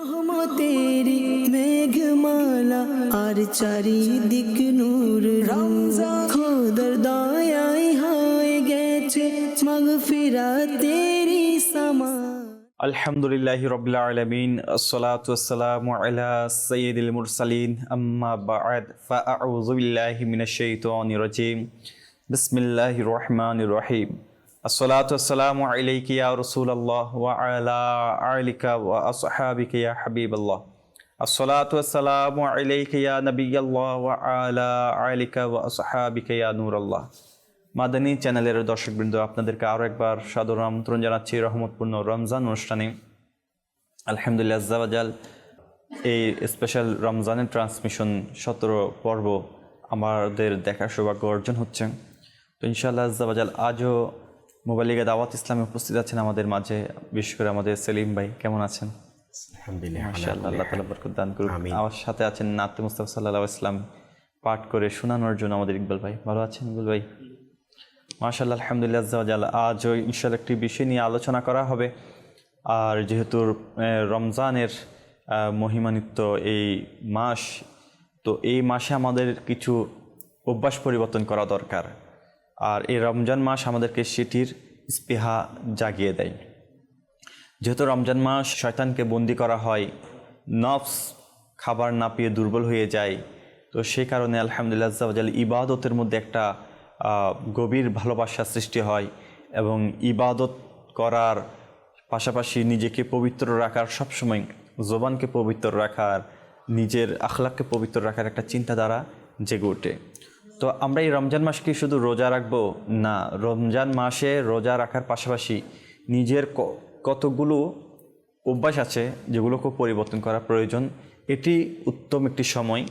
রহমতেরি মেঘমালা আর চারিদিক নূর রমজান খোদার দয়ায় হয়ে গেছে মাগফিরাতেরি সামা। আলহামদুলিল্লাহি রাব্বিল আলামিন আসসালাতু ওয়াসসালামু আলা সাইয়্যিদিল মুরসালিন আম্মা বা'দ ফাআউযু বিল্লাহি মিনাশ শাইতানির রাজীম বিসমিল্লাহির রহমানির রহিম আসসালাতু ওয়াসসালামু আলাইকা ইয়া রাসূলুল্লাহ ওয়া আলা আলিকা ওয়া আসহাবিকা ইয়া হাবিবাল্লাহ আসসালাতু ওয়াসসালামু আলাইকা ইয়া নাবিয়াল্লাহ ওয়া আলা আলিকা ওয়া আসহাবিকা ইয়া নূরাল্লাহ। মাদানী চ্যানেলের দর্শকবৃন্দ, আপনাদেরকে আরও একবার সাদর আমন্ত্রণ জানাচ্ছি রহমতপূর্ণ রমজান অনুষ্ঠানে। আলহামদুলিল্লাহ আজ্জা ওয়া জাল এই স্পেশাল রমজানের ট্রান্সমিশন 17 পর্ব আমাদের দেখার সৌভাগ্য অর্জন হচ্ছে। তো ইনশাআল্লাহ আজ্জা ওয়া জাল আজও মোবাইলিগা দাওয়াত ইসলামে উপস্থিত আছেন আমাদের মাঝে, বিশেষ করে আমাদের সেলিম ভাই। কেমন আছেন? আলহামদুলিল্লাহ, মাশাআল্লাহ, আল্লাহ তাআলা বরকত দান করুন। আমার সাথে আছেন নাতে মুস্তাফা সাল্লাল্লাহু আলাইহি ওয়াসাল্লাম পাঠ করে শোনানোর জন্য আমাদের ইকবাল ভাই। ভালো আছেন ইকবাল ভাই? মাশাআল্লাহ, আলহামদুলিল্লাহ আজ্জা ওয়া জাল আজ ইনশাআল্লাহ একটি বিষয় নিয়ে আলোচনা করা হবে। আর যেহেতু রমজানের মহিমান্বিত এই মাস, তো এই মাসে আমাদের কিছু অভ্যাস পরিবর্তন করা দরকার। আর এই রমজান মাস আমাদেরকে সেটির স্পৃহা জাগিয়ে দেয়। যেহেতু রমজান মাস শয়তানকে বন্দি করা হয়, নফস খাবার না পেয়ে দুর্বল হয়ে যায়, তো সেই কারণে আলহামদুলিল্লাহ আজ্জা ওয়া জাল ইবাদতের মধ্যে একটা গভীর ভালোবাসা সৃষ্টি হয় এবং ইবাদত করার পাশাপাশি নিজেকে পবিত্র রাখার, সবসময় জবানকে পবিত্র রাখার, নিজের আখলাককে পবিত্র রাখার একটা চিন্তাধারা জেগে ওঠে। তো আমরা এই রমজান মাসকে শুধু রোজা রাখবো না, রমজান মাসে রোজা রাখার পাশাপাশি নিজের কতগুলো অভ্যাস আছে যেগুলোকে পরিবর্তন করা প্রয়োজন। এটি উত্তম একটি সময়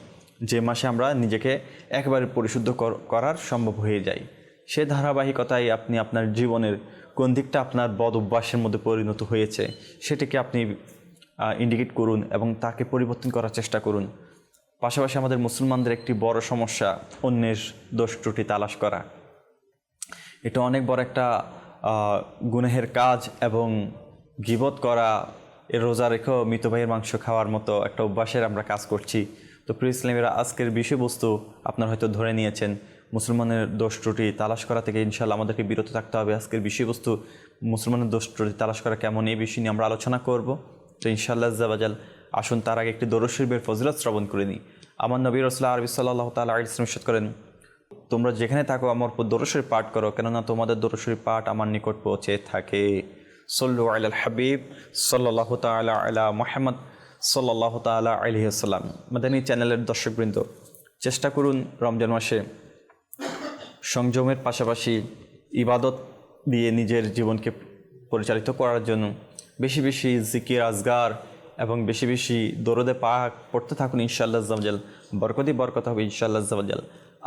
যে মাসে আমরা নিজেকে একেবারে পরিশুদ্ধ করার সম্ভব হয়ে যায়। সে ধারাবাহিকতায় আপনি আপনার জীবনের কোন দিকটা আপনার বদ অভ্যাসের মধ্যে পরিণত হয়েছে সেটাকে আপনি ইন্ডিকেট করুন এবং তাকে পরিবর্তন করার চেষ্টা করুন। পাশাপাশি আমাদের মুসলমানদের একটি বড় সমস্যা অন্যের দোষ ত্রুটি তালাশ করা। এটা অনেক বড় একটা গুনাহের কাজ এবং গীবত করা, এর রোজা রেখেও মৃত ভাইয়ের মাংস খাওয়ার মতো একটা অভ্যাসের আমরা কাজ করছি। তো প্রিয় ইসলামীরা, আজকের বিষয়বস্তু আপনারা হয়তো ধরে নিয়েছেন, মুসলমানের দোষ ত্রুটি তালাশ করা থেকে ইনশাআল্লাহ আমাদেরকে বিরত থাকতে হবে। আজকের বিষয়বস্তু মুসলমানের দোষ ত্রুটি তালাশ করা কেমন, এই বিষয় নিয়ে আমরা আলোচনা করব। তো ইনশাআল্লাহ আজ্জা ওয়া জাল আসুন তার আগে একটি দরুদ শরীফের ফজিলত শ্রবণ করে নিই। আমার নবী রাসূলুল্লাহ আরবি সাল্লাল্লাহু তাআলা আলাইহি ওয়াসাল্লাম ইরশাদ করেন, তোমরা যেখানে থাকো আমার উপর দরুদ শরীফ পাঠ করো, কেননা তোমাদের দরুদ শরীফ পাঠ আমার নিকট পৌঁছে থাকে। সল্লু আলাল হাবিব সাল্লাল্লাহু তাআলা আলা মুহাম্মদ সাল্লাল্লাহু তাআলা আলাইহি ওয়াসাল্লাম। মাদানী চ্যানেলের দর্শকবৃন্দ, চেষ্টা করুন রমজান মাসে সংযমের পাশাপাশি ইবাদত দিয়ে নিজের জীবনকে পরিচালিত করার জন্য বেশি বেশি জিকির আজগার এবং বেশি বেশি দরুদে পাক পড়তে থাকুন। ইনশাআল্লাহ আজ্জা ওয়া জাল বরকত হবে ইনশাআল্লাহ আজ্জা ওয়া জাল।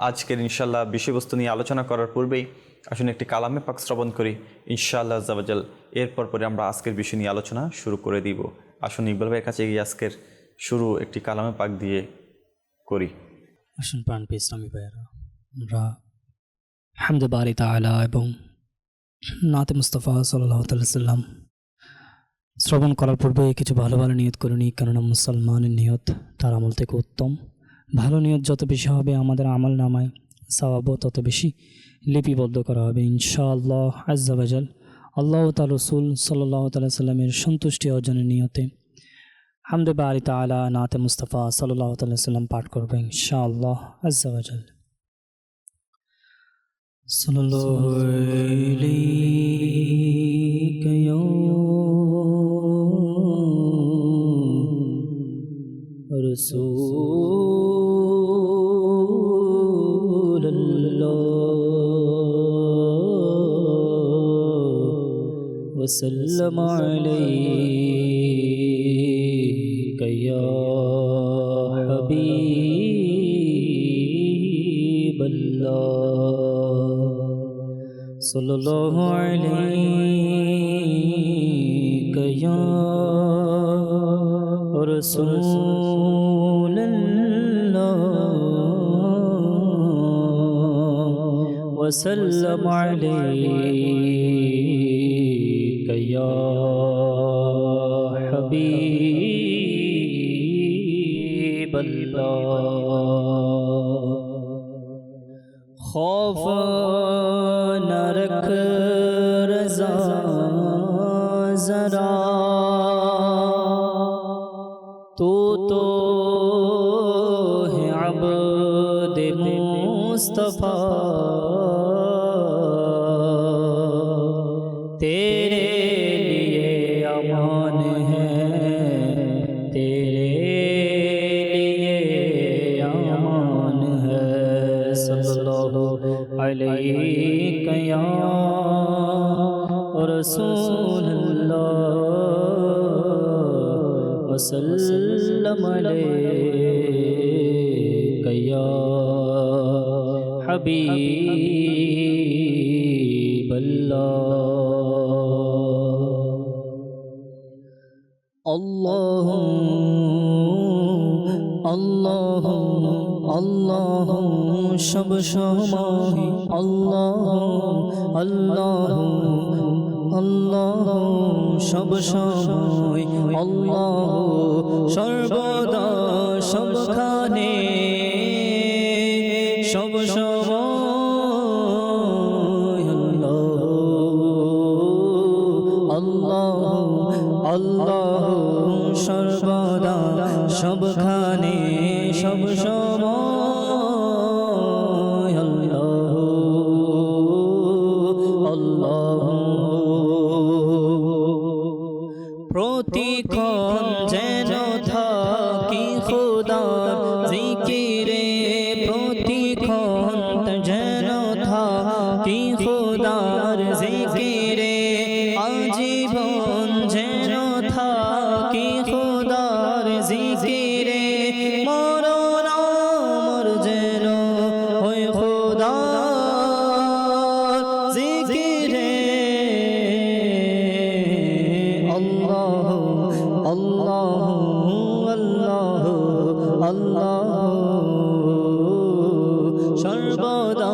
আজকের ইনশাআল্লাহ বিষয়বস্তু নিয়ে আলোচনা করার পূর্বেই আসুন একটি কালামে পাক শ্রবণ করি ইনশাআল্লাহ আজ্জা ওয়া জাল। এরপর পরে আমরা আজকের বিষয় নিয়ে আলোচনা শুরু করে দিব। আসুন ইকবাল ভাইয়ের কাছে গিয়ে আজকের শুরু একটি কালামে পাক দিয়ে করি। আসুন প্রাণপ্রিয় ইসলামী ভাইয়েরা, আমরা হামদে বারি তাআলা এবং নাতে মুস্তাফা সাল্লাল্লাহু আলাইহি ওয়াসাল্লাম শ্রবণ করার পূর্বে কিছু ভালো ভালো নিয়ত করে নিই, কেননা মুসলমানের নিয়ত তার আমল থেকে উত্তম। ভালো নিয়ত যত বেশি হবে আমাদের আমল নামায় সওয়াবও তত বেশি লিপিবদ্ধ করা হবে ইনশাআল্লাহ আজ্জা ওয়া জাল। আল্লাহ তাআলা রাসূল সাল্লাল্লাহু আলাইহি ওয়াসাল্লামের সন্তুষ্টি অর্জনের নিয়তে হামদে বারি তাআলা নাতে মুস্তাফা সাল্লাল্লাহু আলাইহি ওয়াসাল্লাম পাঠ করবে ইনশাআল্লাহ আজ্জা ওয়া জাল। সাল্লাল্লাহু আলাইকা ইয়া রাসূলুল্লাহ ওয়া সাল্লাম আলাইকা ইয়া হাবিবাল্লাহ সাল্লাল্লাহু আলাইকা ইয়া রাসূলুল্লাহ ওয়া সাল্লাম আলাইকা ইয়া হাবিব खौफ न रख रज़ा ज़रा तो है अब्द मुस्तफ़ा तेरे लिए अमान है तेरे लिए अमान है सल्लल्लाहु अलैहि या रसूल अल्लाह वसल्लम अलैहि या हबीब अल्लाह अल्लाह अल्लाह शब शमाही अल्लाह अल्लाह अल्लाह शब शमाही अल्लाह सर्वदा सब खाने सब समय अल्लाह अल्लाह सर्वदा सब खाने सब समय अल्लाह প্রতিক্ষণ যেন থাকি খোদার জিকিরে প্রতিক্ষণ যেন থাকি খোদার জিকিরে আজীবন যেন থাকি খোদার জিকিরে মরণ আমার যেন হয় খোদার জিকিরে আল্লাহ আল্লাহ আল্লাহ আল্লাহ সর্বদা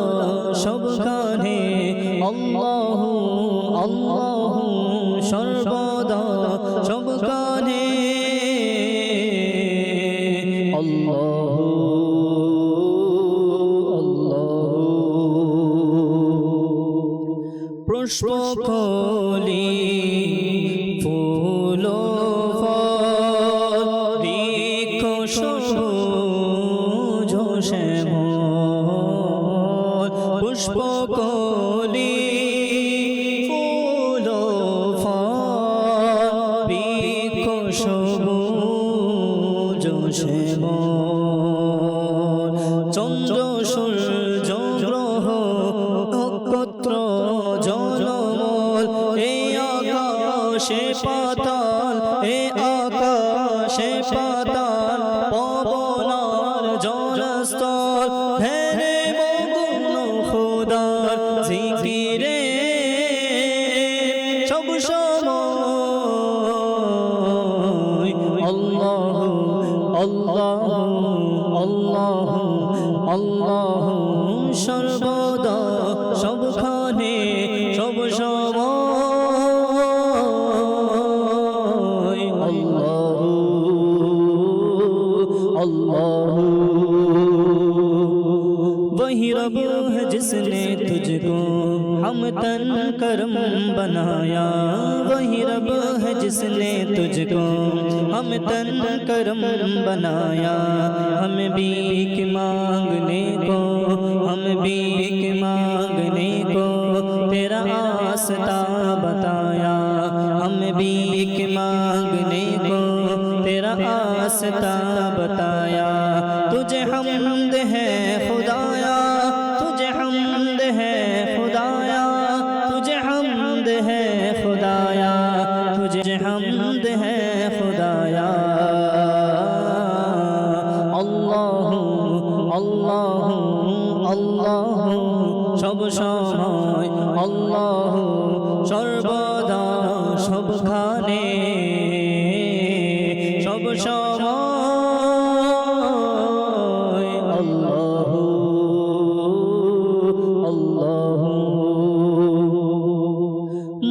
সবখানে আল্লাহ আল্লাহ সর্বদা সবখানে আল্লাহ আল্লাহ পুষ্পকলি ফুল ফল বৃক্ষ সবুজ শ্যামল পুষ্পকলি ফুল ফল বৃক্ষ সবুজ শ্যামল চন্দ্র সূর্য গ্রহ নক্ষত্র জলমল এই আকাশে পাতাল এ আকাশে পাতাল পবনার জলস্থল হেরে মগ্ন খোদার জিকিরে সব সময় আল্লাহ আল্লাহ আল্লাহ আল্লাহ সর্বদা সবখানে সব সময় আল্লাহ अल्लाह वही रब है जिसने तुझको हम तन करम बनाया वही रब है जिसने तुझको हम तन करम बनाया हम भीख मांगने को हम भीख मांगने को तेरा आस्था बताया हम भीख मांगने को तेरा आस्था बताया तुझे हमद है खुदाया तुझे हमद है खुदाया तुझे हमद है खुदाया तुझे हमद है खुदाया अल्लाह अल्लाह अल्लाह सब समय अल्लाह सर्वदा सबखाने सब समय अल्लाह अल्लाह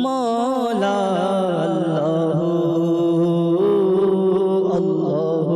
मौला अल्लाह अल्लाह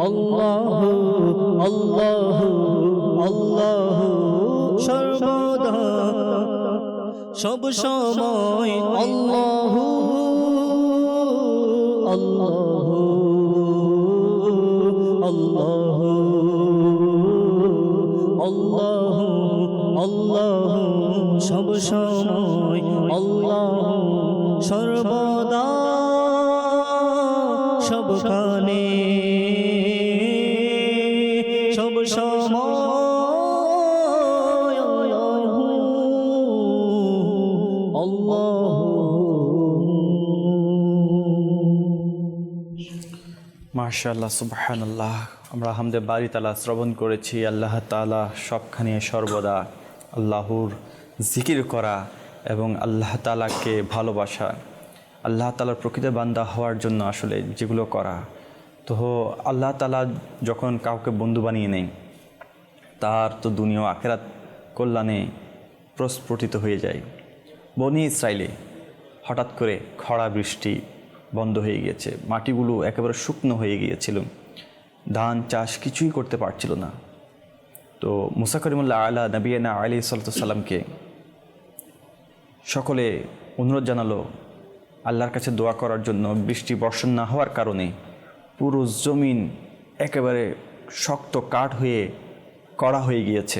আল্লাহ আল্লাহ আল্লাহ সর্বদা সব সময় আল্লাহ আল্লাহ আল্লাহ আল্লাহ আল্লাহ সব সময় আল্লাহ সর্বদা সবখানে সব সময় আল্লাহ মাশাআল্লাহ সুবহানাল্লাহ। আমরা হামদে বারি তাআলা শ্রবণ করেছি আল্লাহ তাআলা সবখানে সর্বদা আল্লাহর জিকির করা এবং আল্লাহ তাআলাকে ভালোবাসা, আল্লাহ তাআলার প্রকৃত বান্দা হওয়ার জন্য আসলে যেগুলো করা। তো আল্লাহ তাআলা যখন কাউকে বন্ধু বানিয়ে নেয় তার তো দুনিয়া ও আখিরাত কল্যাণে প্রস্ফুটিত হয়ে যায়। বনি ইসরাইলে হঠাৎ করে খরা বৃষ্টি বন্ধ হয়ে গিয়েছে, মাটিগুলো একেবারে শুকনো হয়ে গিয়েছিল, ধান চাষ কিছুই করতে পারছিল না। তো মুসা করিমুল্লাহ আলা নবিয়ানা আলাইহিস সালাতু সালামকে সকলে অনুরোধ জানালো আল্লাহর কাছে দোয়া করার জন্য। বৃষ্টি বর্ষণ না হওয়ার কারণে পুরো জমিন একেবারে শক্ত কাঠ হয়ে কড়া হয়ে গিয়েছে।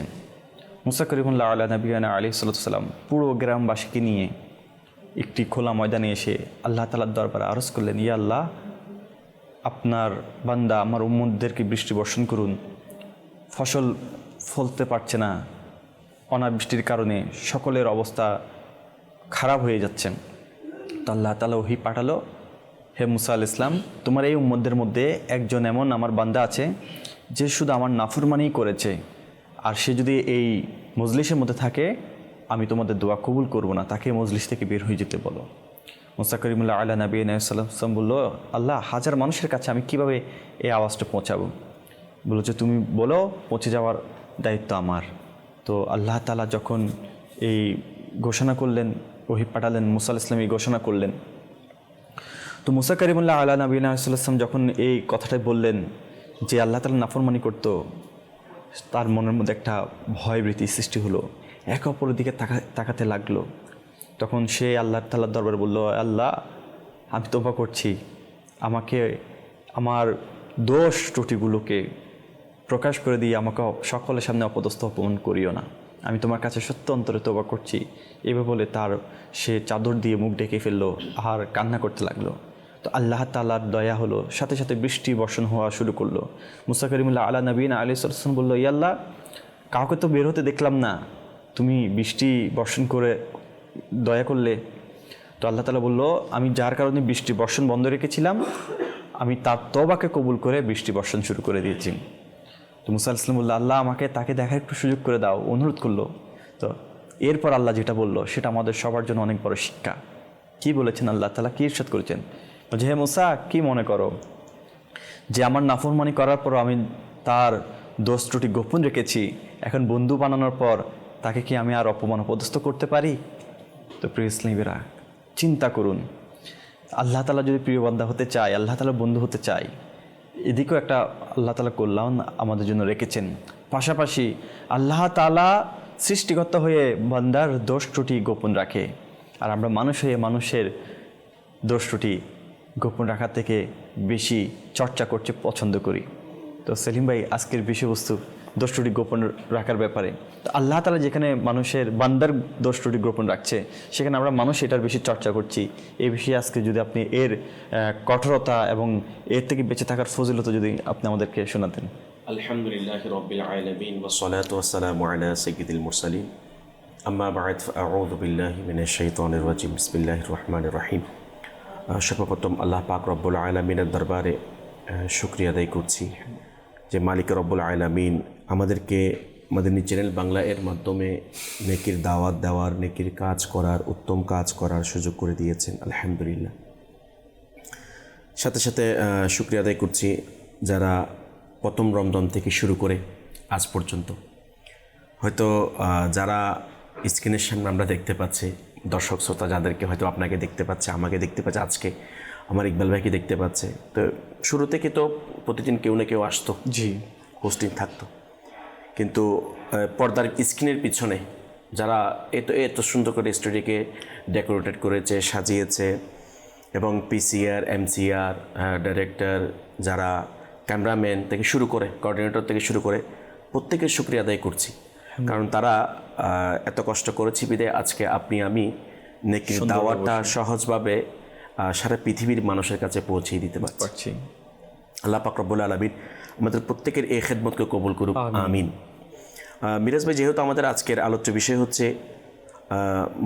মুসা করিমুল্লাহ আলা নবিয়ানা আলাইহিস সালাতু সালাম পুরো গ্রামবাসীকে নিয়ে একটি খোলা ময়দানে এসে আল্লাহ তাআলার দরবারে আরজ করলেন, ইয়া আল্লাহ, আপনার বান্দা আমার উম্মতদেরকে বৃষ্টি বর্ষণ করুন, ফসল ফলতে পারছে না, অনাবৃষ্টির কারণে সকলের অবস্থা খারাপ হয়ে যাচ্ছে। তো আল্লাহ তাআলা ওহী পাঠালো, হে মুসা আলাইহিস সালাম, তোমার এই উম্মতদের মধ্যে একজন এমন আমার বান্দা আছে যে শুধু আমার নাফরমানি করেছে, আর সে যদি এই মজলিসের মধ্যে থাকে আমি তোমাদের দোয়া কবুল করব না, তাকে মজলিস থেকে বের হয়ে যেতে বলো। মুসা করিমুল্লাহ আলা নবিয়িনা সাল্লাম বলল, আল্লাহ, হাজার মানুষের কাছে আমি কিভাবে এই আওয়াজটা পৌঁছাবো? বলল যে তুমি বলো, পৌঁছে যাওয়ার দায়িত্ব আমার। তো আল্লাহ তাআলা যখন এই ঘোষণা করলেন, ওহী পাঠালেন, মুসা আলাইহিস সালাম এই ঘোষণা করলেন। তো মুসা করিমুল্লাহ আলা নবিয়িনা সাল্লাম যখন এই কথাটা বললেন যে আল্লাহ তাআলা নাফরমানি করতো, তার মনের মধ্যে একটা ভয়ভীতি সৃষ্টি হলো, একে অপরের দিকে তাকাতে লাগলো। তখন সে আল্লাহ তাআলার দরবারে বলল, আল্লাহ, আমি তওবা করছি, আমাকে আমার দোষ ত্রুটিগুলোকে প্রকাশ করে দিয়ে আমাকে সকলের সামনে অপদস্থ অপমান করিও না, আমি তোমার কাছে সত্য অন্তরে তওবা করছি। এভাবে বলে সে চাদর দিয়ে মুখ ঢেকে ফেললো আর কান্না করতে লাগলো। তো আল্লাহ তাআলার দয়া হলো, সাথে সাথে বৃষ্টি বর্ষণ হওয়া শুরু করলো। মুসা করিমুল্লাহ আলা নবিয়িনা আলাইহিস সালাম বলল, ইয়া আল্লাহ, কাউকে তো বের হতে দেখলাম না, তুমি বৃষ্টি বর্ষণ করে দয়া করলে। তো আল্লাহ তাআলা বলল, আমি যার কারণে বৃষ্টি বর্ষণ বন্ধ রেখেছিলাম আমি তার তওবাকে কবুল করে বৃষ্টি বর্ষণ শুরু করে দিয়েছি। তো মুসা আলাইহিস সালাম বলল, আল্লাহ, আমাকে তাকে দেখার একটু সুযোগ করে দাও, অনুরোধ করলো। তো এরপর আল্লাহ যেটা বললো সেটা আমাদের সবার জন্য অনেক বড় শিক্ষা। কি বলেছেন আল্লাহ তাআলা, কি ইরশাদ করেছেন? যে হে মুসা, কি মনে করো যে আমার নাফরমানি করার পর আমি তার দোষ ত্রুটি গোপন রেখেছি, এখন বন্ধু বানানোর পর তাকে কি আমি আর অপমান অপদস্থ করতে পারি? তো প্রিয় ইসলামীরা, চিন্তা করুন, আল্লাহ তাআলা যদি প্রিয় বান্দা হতে চায়, আল্লাহ তাআলা বন্ধু হতে চায়, এদিকেও একটা আল্লাহ তাআলা কল্যাণ আমাদের জন্য রেখেছেন। পাশাপাশি আল্লাহ তাআলা সৃষ্টিকর্তা হয়ে বান্দার দোষ ত্রুটি গোপন রাখে, আর আমরা মানুষ হয়ে মানুষের দোষ ত্রুটি গোপন রাখার থেকে বেশি চর্চা করতে পছন্দ করি। তো সেলিম ভাই, আজকের বিষয়বস্তু দোষ ত্রুটি গোপন রাখার ব্যাপারে। তো আল্লাহ তাআলা যেখানে মানুষের বান্দার দোষ ত্রুটি গোপন রাখছে, সেখানে আমরা মানুষ এটার বেশি চর্চা করছি। এই বিষয়ে আজকে যদি আপনি এর কঠোরতা এবং এর থেকে বেঁচে থাকার ফজিলত যদি আপনি আমাদেরকে শোনাতেন। আলহামদুলিল্লাহি রাব্বিল আলামিন ওয়া সলাতু ওয়া সালামু আলা সাইয়্যিদিল মুরসালিন, আম্মা বা'দ, ফাআউযু বিল্লাহি মিনাশ শাইতানির রাজিম, বিসমিল্লাহির রহমানির রহিম। সর্বপ্রথম আল্লাহ পাক রব্বুল আলামিনের দরবারে শুকরিয়া আদায় করছি যে মালিক রব্বুল আলামিন আমাদেরকে মাদানী চ্যানেল বাংলা এর মাধ্যমে নেকির দাওয়াত দেওয়ার, নেকির কাজ করার, উত্তম কাজ করার সুযোগ করে দিয়েছেন, আলহামদুলিল্লাহ। সাথে সাথে শুকরিয়া আদায় করছি যারা প্রথম রমজান থেকে শুরু করে আজ পর্যন্ত, হয়তো যারা স্ক্রিনের সামনে আমরা দেখতে পাচ্ছি, দর্শক শ্রোতা যাদেরকে হয়তো আপনাকে দেখতে পাচ্ছে, আমাকে দেখতে পাচ্ছে, আজকে আমার ইকবাল ভাইকে দেখতে পাচ্ছে। তো শুরু থেকে তো প্রতিদিন কেউ না কেউ আসতো, জি হোস্টিং থাকতো। কিন্তু পর্দার স্ক্রিনের পিছনে যারা এত সুন্দর করে স্টুডিওকে ডেকোরেটেড করেছে, সাজিয়েছে, এবং পিসিআর, এমসিআর, ডাইরেক্টর, যারা ক্যামেরাম্যান থেকে শুরু করে, কোঅর্ডিনেটর থেকে শুরু করে, প্রত্যেকের শুকরিয়া আদায় করছি। কারণ তারা এত কষ্ট করেছি বিধায় আজকে আপনি আমি নেকির দাওয়াতটা সহজভাবে সারা পৃথিবীর মানুষের কাছে পৌঁছে দিতে পারছি। আল্লাহ পাক রব্বুল আলামিন আমাদের প্রত্যেকের এই খেদমতকে কবুল করুক, আমিন। মিরাজ ভাই, যেহেতু আমাদের আজকের আলোচ্য বিষয় হচ্ছে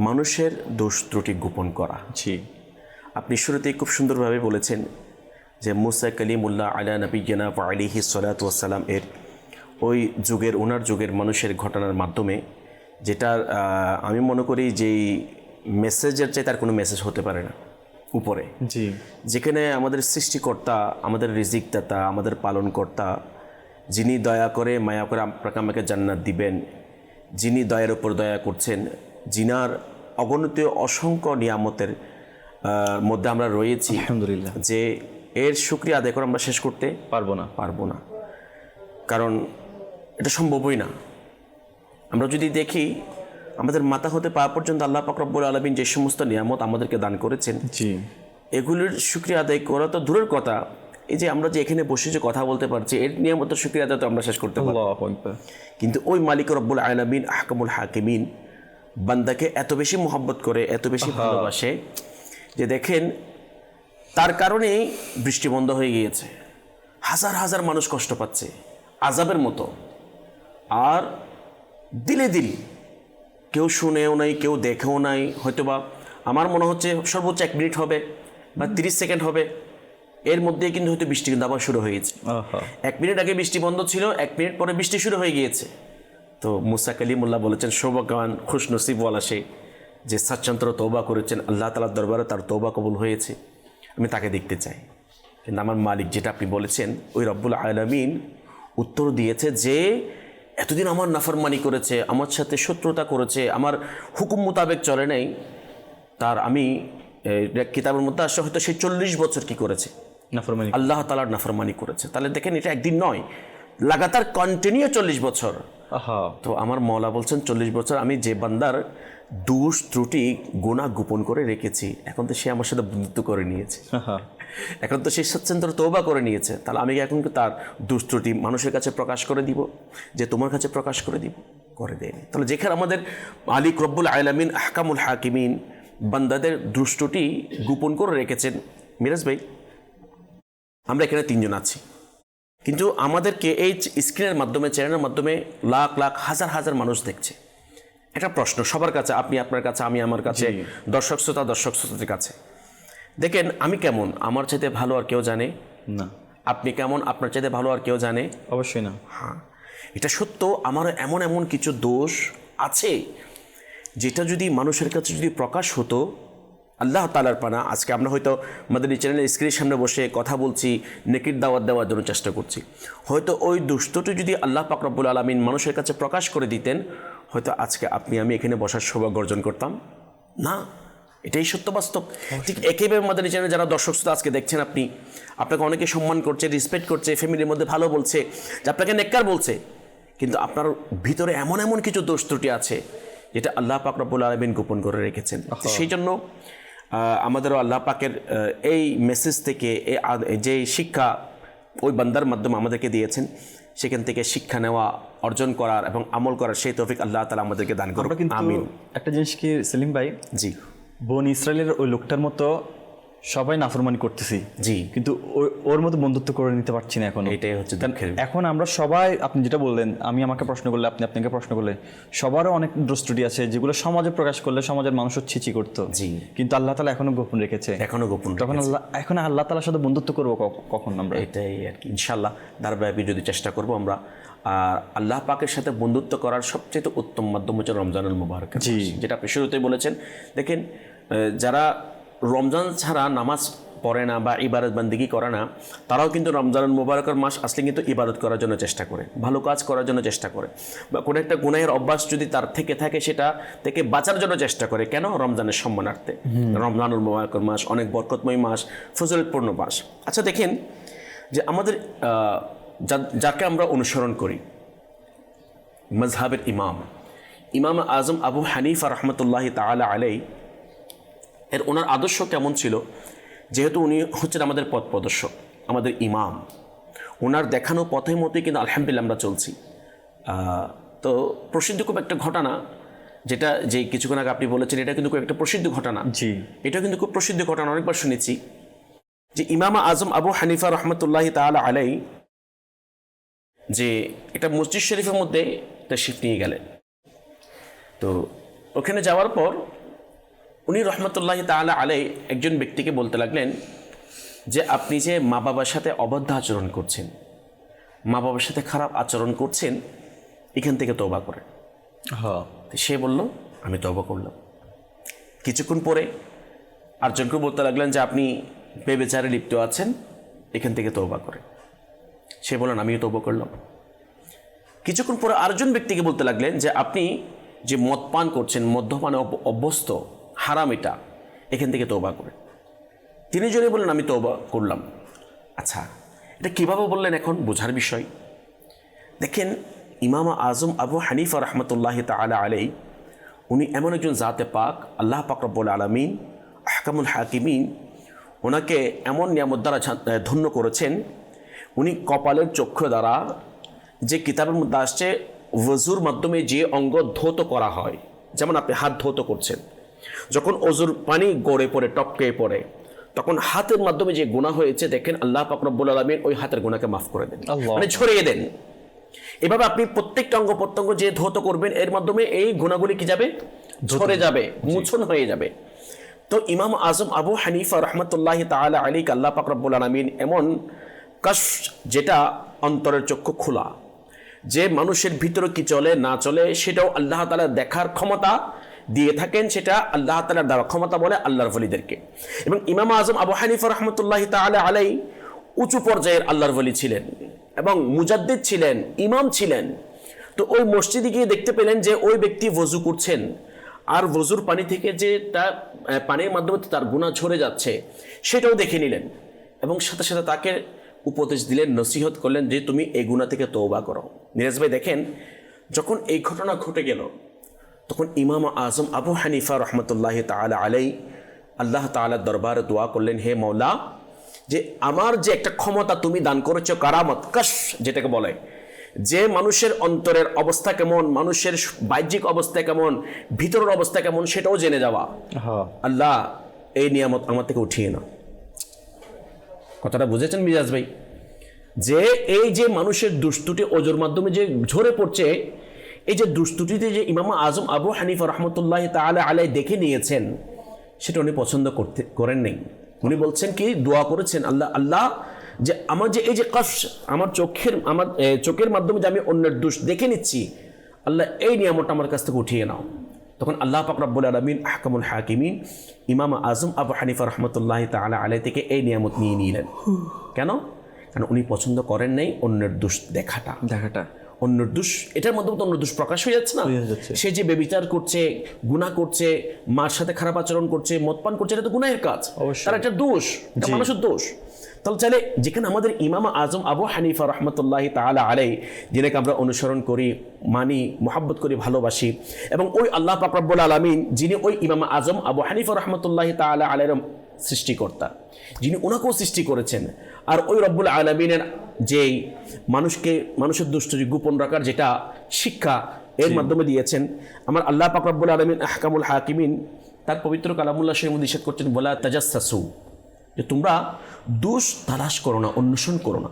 মানুষের দোষ ত্রুটি গোপন করা, জি, আপনি শুরুতেই খুব সুন্দরভাবে বলেছেন যে মুসা কালিমুল্লাহ আলা নবিয়্যিনা ওয়া আলাইহি সালাতু ওয়াস সালাম এর ওই যুগের, ওনার যুগের মানুষের ঘটনার মাধ্যমে, যেটা আমি মনে করি যেই মেসেজের চাই তার কোনো মেসেজ হতে পারে না উপরে, জি, যেখানে আমাদের সৃষ্টিকর্তা, আমাদের রিজিকদাতা, আমাদের পালনকর্তা, যিনি দয়া করে মায়া করে আপনাকে আমাকে জান্নাত দিবেন, যিনি দয়ার উপর দয়া করছেন, যিনার অগণিত অসংখ্য নিয়ামতের মধ্যে আমরা রয়েছি, আলহামদুলিল্লাহ, যে এর শুকরিয়া আদায় করে আমরা শেষ করতে পারবো না, কারণ এটা সম্ভবই না। আমরা যদি দেখি আমাদের মাথা হতে পাওয়া পর্যন্ত আল্লাহ পাক রব্বুল আলামিন যে সমস্ত নিয়ামত আমাদেরকে দান করেছেন, জি, এগুলির শুকরিয়া আদায় করা তো দূরের কথা, এই যে আমরা যে এখানে বসে যে কথা বলতে পারছি, এর নিয়ামতের শুকরিয়া আদায় তো আমরা শেষ করতে পারবো। আল্লাহু আকবার। কিন্তু ওই মালিক রব্বুল আলামিন আহকামুল হাকিমিন বান্দাকে এত বেশি মোহাব্বত করে, এত বেশি ভালোবাসে যে দেখেন তার কারণেই বৃষ্টি বন্ধ হয়ে গিয়েছে, হাজার হাজার মানুষ কষ্ট পাচ্ছে আযাবের মতো, আর দিলে দিল কেউ শুনেও নাই, কেউ দেখেও নাই, হয়তোবা আমার মনে হচ্ছে সর্বোচ্চ 1 মিনিট হবে বা 30 সেকেন্ড হবে, এর মধ্যে কিন্তু হয়তো বৃষ্টি কিন্তু আবার শুরু হয়ে গেছে। 1 মিনিট আগে বৃষ্টি বন্ধ ছিল, 1 মিনিট পরে বৃষ্টি শুরু হয়ে গিয়েছে। তো মুসা কালিমুল্লাহ বলেছেন, সৌভাগ্যবান খুশনসিবওয়ালা সে যে সচ্চন্ত্র তওবা করেছেন, আল্লাহ তাআলার দরবারে তার তওবা কবুল হয়েছে, আমি তাকে দেখতে চাই। কিন্তু আমার মালিক, যেটা আপনি বলেছেন, ওই রব্বুল আলামিন উত্তর দিয়েছে যে এতদিন আমার নাফরমানি করেছে, আমার সাথে শত্রুতা করেছে, আমার হুকুম মোতাবেক চলে নাই, তার আমি কিতাবের মধ্যে আসলে হয়তো সে 40 বছর কি করেছে, নাফরমানি, আল্লাহ তাআলার নাফরমানি করেছে। তাহলে দেখেন এটা একদিন নয়, লাগাতার কন্টিনিউ 40 বছর। তো আমার মওলা বলছেন 40 বছর আমি যে বান্দার দোষ ত্রুটি গুনাহ গোপন করে রেখেছি, এখন তো সে আমার সাথে বন্ধুত্ব করে নিয়েছে, এখন তো সে সচ্চন্দ্র তওবা করে নিয়েছে, তাহলে আমি এখন তার দোষ ত্রুটি মানুষের কাছে প্রকাশ করে দিব, যে তোমার কাছে প্রকাশ করে দিব, করে দেয়নি। তাহলে যেখানে আমাদের মালিক রব্বুল আলামিন আহকামুল হাকিমিন বান্দাদের দোষ ত্রুটি গোপন করে রেখেছেন। মিরাজ ভাই, আমরা এখানে 3 জন আছি, কিন্তু আমাদেরকে এই স্ক্রিনের মাধ্যমে, চ্যানেলের মাধ্যমে লাখ লাখ হাজার হাজার মানুষ দেখছে। একটা প্রশ্ন সবার কাছে, আপনি আপনার কাছে, আমি আমার কাছে, দর্শক শ্রোতাদের কাছে, দেখেন আমি কেমন আমার চাইতে ভালো আর কেউ জানে না, আপনি কেমন আপনার চাইতে ভালো আর কেউ জানে অবশ্যই না। হ্যাঁ, এটা সত্য, আমার এমন কিছু দোষ আছে যেটা যদি মানুষের কাছে যদি প্রকাশ হতো, আল্লাহ তাআলার পানা, আজকে আমরা হয়তো আমাদের এই চ্যানেলের স্ক্রিনের সামনে বসে কথা বলছি, নেকির দাওয়াত দেওয়ার জন্য চেষ্টা করছি, হয়তো ওই দুষ্টটি যদি আল্লাহ পাক রব্বুল আলামিন মানুষের কাছে প্রকাশ করে দিতেন, হয়তো আজকে আপনি আমি এখানে বসার সৌভাগ্য অর্জন করতাম না। এটাই সত্য, বাস্তব। ঠিক একইভাবে আমাদের এই চ্যানেলে যারা দর্শক শ্রোতা আজকে দেখছেন, আপনাকে অনেকে সম্মান করছে, রেসপেক্ট করছে, ফ্যামিলির মধ্যে ভালো বলছে, যে আপনাকে নেককার বলছে, কিন্তু আপনার ভিতরে এমন কিছু দোষ ত্রুটি আছে যেটা আল্লাহ পাক রব্বুল আলামিন গোপন করে রেখেছেন। সেই জন্য আমাদেরও আল্লাহ পাকের এই মেসেজ থেকে যে শিক্ষা ওই বান্দার মাধ্যমে আমাদেরকে দিয়েছেন, সেখান থেকে শিক্ষা নেওয়া, অর্জন করার এবং আমল করার সেই তৌফিক আল্লাহ তাআলা আমাদেরকে দান করুন, আমিন। একটা জিনিস কি সেলিম ভাই, জি, বনি ইসরায়েলের ওই লোকটার মতো সবাই নাফরমানি করতেছি, জি, কিন্তু ওর মতো বন্ধুত্ব করে নিতে পারছি না এখন। এটাই হচ্ছে দুঃখের। এখন আমরা সবাই, আপনি যেটা বললেন, আমি আমাকে প্রশ্ন করলে, আপনি আপনাকে প্রশ্ন করলে, সবারও অনেক দোষ ত্রুটি আছে যেগুলো সমাজে প্রকাশ করলে সমাজের মানুষও ছিচি করতো, জি, কিন্তু আল্লাহ তাআলা এখনো গোপন রেখেছে, এখনো গোপন। তখন আল্লাহ তাআলার সাথে বন্ধুত্ব করবো কখন আমরা? এটাই আর কি, ইনশাআল্লাহ ধারাবাহিক যদি চেষ্টা করবো আমরা। আর আল্লাহ পাকের সাথে বন্ধুত্ব করার সবচেয়ে উত্তম মাধ্যম হচ্ছে রমজানুল মুবারক, জি, যেটা আপনি শুরুতেই বলেছেন। দেখেন, যারা রমজান ছাড়া নামাজ পড়ে না বা ইবাদত বান্দিগি করে না, তারাও কিন্তু রমজানুল মুবারকের মাস আসলে কিন্তু ইবাদত করার জন্য চেষ্টা করে, ভালো কাজ করার জন্য চেষ্টা করে, বা কোনো একটা গুনাহের অভ্যাস যদি তার থেকে থাকে সেটা থেকে বাঁচার জন্য চেষ্টা করে। কেন? রমজানের সম্মানার্থে। রমজানুল মুবারকের মাস অনেক বরকতময় মাস, ফজিলতপূর্ণ মাস। আচ্ছা দেখেন, যে আমাদের যাকে আমরা অনুসরণ করি মজহাবের ইমাম আজম আবু হানিফা রহমতুল্লাহ তাআলা আলাই এর ওনার আদর্শ কেমন ছিল, যেহেতু উনি হচ্ছেন আমাদের পথ প্রদর্শক, আমাদের ইমাম, ওনার দেখানো পথের মতোই কিন্তু আলহামদুলিল্লাহ আমরা চলছি। তো প্রসিদ্ধ খুব একটা ঘটনা, যেটা যে কিছুক্ষণ আগে আপনি বলেছেন, এটা কিন্তু খুব একটা প্রসিদ্ধ ঘটনা। জি, এটা কিন্তু খুব প্রসিদ্ধ ঘটনা, অনেকবার শুনেছি যে ইমাম আজম আবু হানিফা রহমতুল্লাহ তাআলা আলাই যে একটা মসজিদ শরীফের মধ্যে তাশরিফ নিয়ে গেলেন। তো ওখানে যাওয়ার পর উনি রহমতুল্লাহ তাআলা আলাই একজন ব্যক্তিকে বলতে লাগলেন যে আপনি যে মা বাবার সাথে অবাধ্য আচরণ করছেন, মা বাবার সাথে খারাপ আচরণ করছেন, এখান থেকে তওবা করেন। হ্যাঁ, সে বলল আমি তওবা করলাম। কিছুক্ষণ পরে আরেকজনকে বলতে লাগলেন যে আপনি বেবিচারে লিপ্ত আছেন, এখান থেকে তওবা করেন। সে বললেন আমিও তওবা করলাম। কিছুক্ষণ পরে আরেকজন ব্যক্তিকে বলতে লাগলেন যে আপনি যে মদ পান করছেন, মদ্যপানে অভ্যস্ত, হারাম এটা, এখান থেকে তওবা করেন। তিনি জনে বললেন আমি তওবা করলাম। আচ্ছা, এটা কীভাবে বললেন এখন বোঝার বিষয়। দেখেন, ইমাম আজম আবু হানিফা রহমতুল্লাহ তাআলা আলাই উনি এমন একজন জাতে পাক, আল্লাহ পাক রব্বুল আলামিন আহকামুল হাকিমিন ওনাকে এমন নিয়ামত দ্বারা ধন্য করেছেন। উনি কপালের চক্ষু দ্বারা, যে কিতাবের মধ্যে আসছে ওযুর মাধ্যমে যে অঙ্গ ধৌত করা হয়, যেমন আপনি হাত ধৌত করছেন, যখন ওযুর পানি গড়ে পড়ে, টপকে পড়ে, তখন হাতের মাধ্যমে যে গুনাহ হয়েছে, দেখেন আল্লাহ পাক রব্বুল আলামিন ওই হাতের গুনাহকে মাফ করে দেন, মানে ছড়িয়ে দেন। এভাবে আপনি প্রত্যেকটা অঙ্গ প্রত্যঙ্গ যে ধৌত করবেন, এর মাধ্যমে এই গুনাহগুলি কি যাবে, ঝরে যাবে, মোচন হয়ে যাবে। তো ইমাম আজম আবু হানিফা রহমতুল্লাহ তাআলা আলাইহি আল্লাহ পাক রব্বুল আলামিন এমন কাশফ, যেটা অন্তরের চক্ষু খোলা, যে মানুষের ভিতরে কি চলে না চলে সেটাও আল্লাহ তাআলা দেখার ক্ষমতা দিয়ে থাকেন, সেটা আল্লাহ তাআলার দেওয়া ক্ষমতা বলে আল্লাহর ওলিদেরকে। এবং ইমাম আজম আবু হানিফা রহমতুল্লাহ তাআলা আলাইহি উঁচু পর্যায়ের আল্লাহর ওলি ছিলেন এবং মুজাদ্দিদ ছিলেন, ইমাম ছিলেন। তো ওই মসজিদে গিয়ে দেখতে পেলেন যে ওই ব্যক্তি ওযু করছেন, আর ওযুর পানি থেকে যে তার পানির মাধ্যমে তার গুনাহ ঝরে যাচ্ছে, সেটাও দেখে নিলেন এবং সাথে সাথে তাকে উপদেশ দিলেন, নসিহত করলেন যে তুমি এই গুনাহ থেকে তওবা করো। নিরাজ ভাই, দেখেন যখন এই ঘটনা ঘটে গেল, তখন ইমাম আজম আবু হানিফা রহমতুল্লাহ তাআলা আলাই আল্লাহ তাআলার দরবারে দোয়া করলেন, হে মওলা, যে আমার যে একটা ক্ষমতা তুমি দান করেছো, কারামত, কাশফ যেটাকে বলে, যে মানুষের অন্তরের অবস্থা কেমন, মানুষের বাহ্যিক অবস্থা কেমন, ভিতরের অবস্থা কেমন, সেটাও জেনে যাওয়া, আল্লাহ এই নিয়ামত আমার থেকে উঠিয়ে না। কথাটা বুঝেছেন মিজাজ ভাই? যে এই যে মানুষের দুষ্টুটি ওজোর মাধ্যমে যে ঝরে পড়ছে, এই যে দুষ্টুটিতে যে ইমাম আজম আবু হানিফা রহমতুল্লাহ তাআলা আলাই দেখে নিয়েছেন, সেটা উনি পছন্দ করেন নাই। উনি বলছেন কি, দোয়া করেছেন, আল্লাহ যে আমার যে এই যে কষ্ট, আমার চোখের মাধ্যমে যে আমি অন্যের দোষ দেখে নিচ্ছি, আল্লাহ এই নিয়ামতটা আমার কাছ থেকে উঠিয়ে নাও। তখন আল্লাহ পাক রব্বুল আলামিন আহকামুল হাকিমিন ইমাম আজম আবু হানিফা রহমতুল্লাহ তাআলা আলাই থেকে এই নিয়ামত নিয়ে নিলেন। কেন? কারণ উনি পছন্দ করেন নাই অন্যের দোষ দেখাটা, অন্যের দোষ, এটার মাধ্যমে তো অন্য দোষ প্রকাশ হয়ে যাচ্ছে না। সে যে ব্যভিচার করছে, গুনাহ করছে, মার সাথে খারাপ আচরণ করছে, মদপান করছে, এটা তো গুনাহের কাজ, তার একটা দোষ, এটা মানুষের দোষ। তাহলে চাইলে যেখানে আমাদের ইমাম আজম আবু হানিফা রহমতুল্লাহ তাআলা আলাই, যিনাকে আমরা অনুসরণ করি, মানি, মোহাব্বত করি, ভালোবাসি, এবং ওই আল্লাহ পাক রব্বুল আলামিন যিনি ওই ইমাম আজম আবু হানিফা রহমতুল্লাহ তাআলা আলাইহির সৃষ্টিকর্তা, যিনি ওনাকেও সৃষ্টি করেছেন, আর ওই রব্বুল আলামিনের যেই মানুষের দুষ্টুটি গোপন রাখার যেটা শিক্ষা এর মাধ্যমে দিয়েছেন, আমার আল্লাহ পাক রব্বুল আলামিন আহকামুল হাকিমিন তার পবিত্র কালামুল্লাহ শরীফে নিষেধ করছেন, বলা তাজাসসু, যে তোমরা দোষ তালাশ করো না, অন্বেষণ করো না,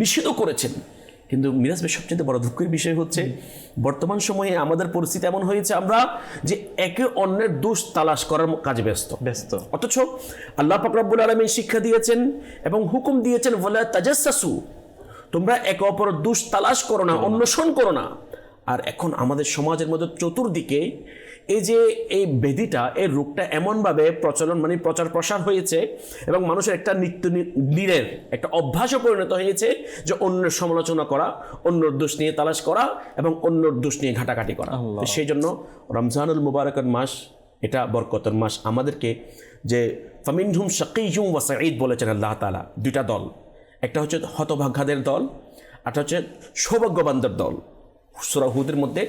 নিষিদ্ধ করেছেন। কিন্তু মিরাজ ভাই, সবচেয়ে বড় দুঃখের বিষয় হচ্ছে বর্তমান সময়ে আমাদের পরিস্থিতি এমন হয়েছে, আমরা যে একে অন্যের দোষ তালাশ করার কাজে ব্যস্ত। অথচ আল্লাহ পাক রব্বুল আলামিন শিক্ষা দিয়েছেন এবং হুকুম দিয়েছেন, ওয়ালা তাজাসসু, তোমরা একে অপরের দোষ তালাশ করো না, অন্বেষণ করো না। আর এখন আমাদের সমাজের মধ্যে চতুর্দিকে এই যে এই ব্যাধিটা, এই রোগটা এমনভাবে প্রচার প্রসার হয়েছে এবং মানুষের একটা নিত্যদিনের একটা অভ্যাসে পরিণত হয়েছে যে অন্যের সমালোচনা করা, অন্যর দোষ নিয়ে তালাশ করা এবং অন্যর দোষ নিয়ে ঘাটাঘাটি করা। সেই জন্য রমজানুল মুবারকের মাস, এটা বরকতের মাস, আমাদেরকে যে ফামিনহুম শাকিয়্যুম ওয়া সাঈদ বলেছেন আল্লাহ তাআলা, দুইটা দল, একটা হচ্ছে হতভাগ্যদের দল, একটা হচ্ছে সৌভাগ্যবানদের দল। সূরা হুদের মধ্যে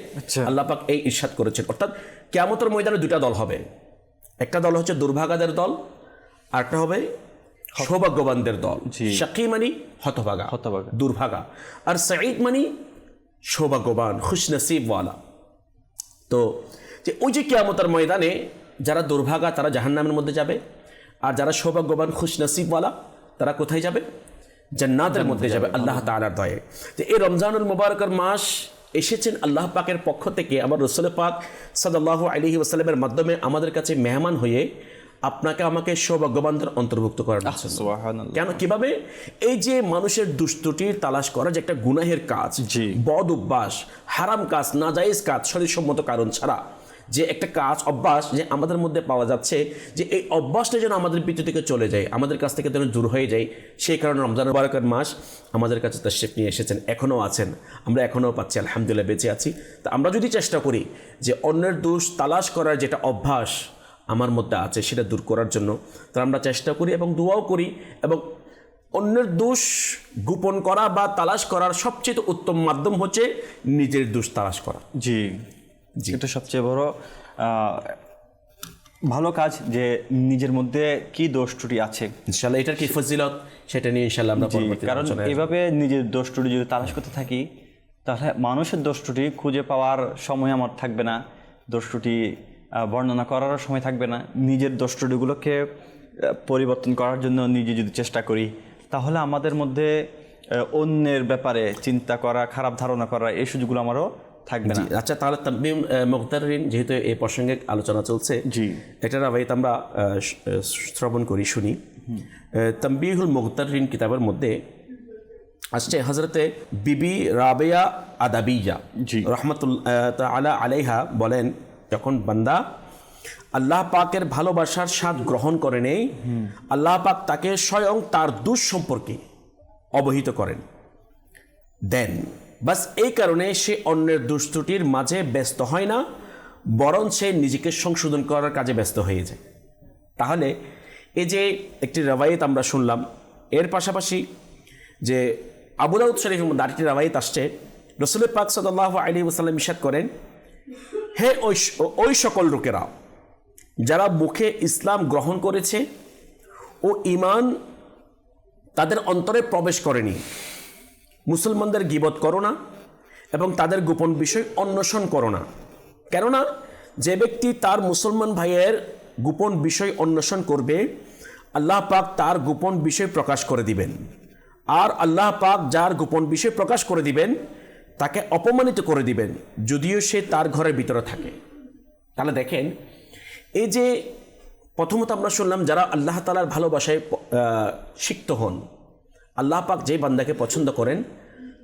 আল্লাহ পাক এই ইরশাদ করেছেন, অর্থাৎ কিয়ামতের ময়দানে দুটা দল হবে, একটা দল হচ্ছে দুর্ভাগাদের দল, আর একটা হবে সৌভাগ্যবানদের দল। শাকী মানে হতভাগা, দুর্ভাগা, আর সাঈদ মানে সৌভাগ্যবান, খুশনসিবওয়ালা। তো যে ওই যে কিয়ামতের ময়দানে যারা দুর্ভাগা তারা জাহান্নামের মধ্যে যাবে, আর যারা সৌভাগ্যবান খুশনসিবওয়ালা তারা কোথায় যাবে? জান্নাতের মধ্যে যাবে আল্লাহ তাআলার দয়ে। তো এই রমজানুল মুবারকের মাস এসেছেন আল্লাহ পাকের পক্ষ থেকে, আমার রাসূল পাক সাল্লাল্লাহু আলাইহি ওয়াসাল্লামের মাধ্যমে আমাদের কাছে মেহমান হয়ে আপনাকে আমাকে সৌভাগ্যবানদের অন্তর্ভুক্ত করার জন্য। সুবহানাল্লাহ। কেন, কিভাবে? এই যে মানুষের দুষ্টুটির তালাশ করা যে একটা গুনাহের কাজ, বদ অভ্যাস, হারাম কাজ, নাজায়েজ কাজ, শরীয়সম্মত কারণ ছাড়া যে একটা কাজ, অভ্যাস যে আমাদের মধ্যে পাওয়া যাচ্ছে, যে এই অভ্যাসটা যেন আমাদের ভিতর থেকে চলে যায়, আমাদের কাছ থেকে যেন দূর হয়ে যায়, সেই কারণে রমজান মুবারকের মাস আমাদের কাছে তাশরিফ নিয়ে এসেছেন, এখনও আছেন, আমরা এখনও পাচ্ছি, আলহামদুলিল্লাহ বেঁচে আছি। তা আমরা যদি চেষ্টা করি যে অন্যের দোষ তালাশ করার যেটা অভ্যাস আমার মধ্যে আছে সেটা দূর করার জন্য, তা আমরা চেষ্টা করি এবং দোয়াও করি, এবং অন্যের দোষ গোপন করা বা তালাশ করার সবচেয়ে উত্তম মাধ্যম হচ্ছে নিজের দোষ তালাশ করা। জি, এটা সবচেয়ে বড় ভালো কাজ, যে নিজের মধ্যে কি দোষ ত্রুটি আছে। ইনশাআল্লাহ এটার কি ফজিলত সেটা নিয়ে ইনশাআল্লাহ আমরা পরবর্তী কারণ এইভাবে নিজের দোষ ত্রুটি যদি তালাশ করতে থাকি, তাহলে মানুষের দোষ ত্রুটি খুঁজে পাওয়ার সময় আমার থাকবে না, দোষ ত্রুটি বর্ণনা করারও সময় থাকবে না। নিজের দোষ ত্রুটিগুলোকে পরিবর্তন করার জন্য নিজে যদি চেষ্টা করি, তাহলে আমাদের মধ্যে অন্যের ব্যাপারে চিন্তা করা, খারাপ ধারণা করা, এই সুযোগগুলো আমারও থাকবে না। আচ্ছা, তাহলে তাম্বিহ মুগতারিন, যেহেতু এই প্রসঙ্গে আলোচনা চলছে, এটা রাবাইত আমরা শ্রবণ করি, শুনি। তাম্বিহুল মুগতারিন কিতাবের মধ্যে আসছে হযরতে বিবি রাবেয়া আদাবিয়া রাহমাতুল্লাহ তাআলা আলাইহা বলেন, যখন বান্দা আল্লাহ পাকের ভালোবাসার স্বাদ গ্রহণ করে নেই, আল্লাহ পাক তাকে স্বয়ং তার দোষ সম্পর্কে অবহিত করেন দেন। বাস এই কারণে সে অন্যের দোষ ত্রুটির মাঝে ব্যস্ত হয় না, বরং সে নিজেকে সংশোধন করার কাজে ব্যস্ত হয়ে যায়। তাহলে এই যে একটি রওয়ায়েত আমরা শুনলাম, এর পাশাপাশি যে আবু দাউদ শরীফের মধ্যে আরেকটি রওয়ায়েত আসছে, রাসূল পাক সাল্লাল্লাহু আলাইহি ওয়াসাল্লাম ইরশাদ করেন, হে ওই সকল লোকেরা যারা মুখে ইসলাম গ্রহণ করেছে ও ঈমান তাদের অন্তরে প্রবেশ করেনি, মুসলমানদের গীবত করো না এবং তাদের গোপন বিষয় অন্বেষণ করো না। কেননা যে ব্যক্তি তার মুসলমান ভাইয়ের গোপন বিষয় অন্বেষণ করবে, আল্লাহ পাক তার গোপন বিষয় প্রকাশ করে দিবেন, আর আল্লাহ পাক যার গোপন বিষয় প্রকাশ করে দিবেন তাকে অপমানিত করে দিবেন, যদিও সে তার ঘরের ভিতরে থাকে। তাহলে দেখেন, এই যে প্রথমত আমরা শুনলাম, যারা আল্লাহ তাআলার ভালোবাসায় সিক্ত হন, আল্লাহ পাক যে বান্দাকে পছন্দ করেন,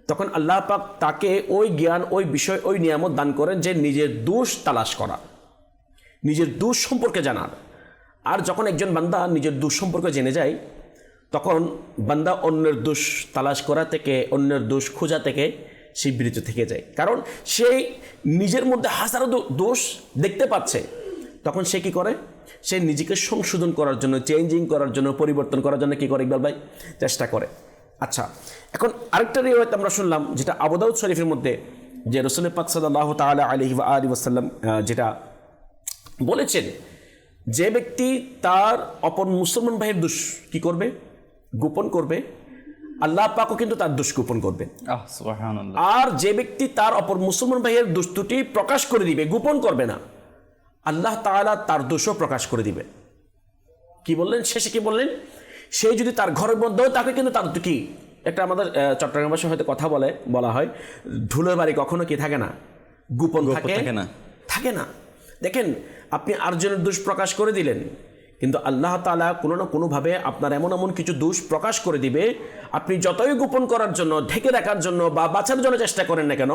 তখন আল্লাহ পাক তাকে ওই জ্ঞান, ওই বিষয়, ওই নিয়ামত দান করেন যে নিজের দোষ তালাশ করা, নিজের দোষ সম্পর্কে জানার। আর যখন একজন বান্দা নিজের দোষ সম্পর্কে জেনে যায়, তখন বান্দা অন্যের দোষ তালাশ করা থেকে, অন্যের দোষ খোঁজা থেকে সে বিরত থেকে যায়। কারণ সে নিজের মধ্যে হাজারো দোষ দেখতে পাচ্ছে, তখন সে কি করে? সে নিজেকে সংশোধন করার জন্য, চেঞ্জিং করার জন্য, পরিবর্তন করার জন্য কি করে ইকবাল ভাই? চেষ্টা করে। আচ্ছা, এখন আরেকটা রিওয়ায়াত আমরা শুনলাম, যেটা আবু দাউদ শরীফের মধ্যে, যে রাসূল পাক সাল্লাল্লাহু তাআলা আলাইহি ওয়া আলিহি ওয়াসাল্লাম যেটা বলেছেন, যে ব্যক্তি তার অপর মুসলমান ভাইয়ের দোষ কি করবে? গোপন করবে, আল্লাহ পাকও কিন্তু তার দোষ গোপন করবেন। সুবহানাল্লাহ। আর যে ব্যক্তি তার অপর মুসলমান ভাইয়ের দোষ ত্রুটি প্রকাশ করে দিবে, গোপন করবে না, আল্লাহ তাআলা তার দোষও প্রকাশ করে দিবে। কি বললেন শেষে? কি বললেন? সে যদি তার ঘরের মধ্যেও তাকে কিন্তু তার কি একটা, আমাদের চট্টগ্রাম ভাষায় হয়তো কথা বলা হয়, ঢুলের বাড়ি কখনো কি থাকে না, গোপন থাকে না। দেখেন, আপনি আরেকজনের দোষ প্রকাশ করে দিলেন, কিন্তু আল্লাহ তাআলা কোনো না কোনোভাবে আপনার এমন কিছু দোষ প্রকাশ করে দিবে, আপনি যতই গোপন করার জন্য, ঢেকে রাখার জন্য বা বাঁচার জন্য চেষ্টা করেন না কেন,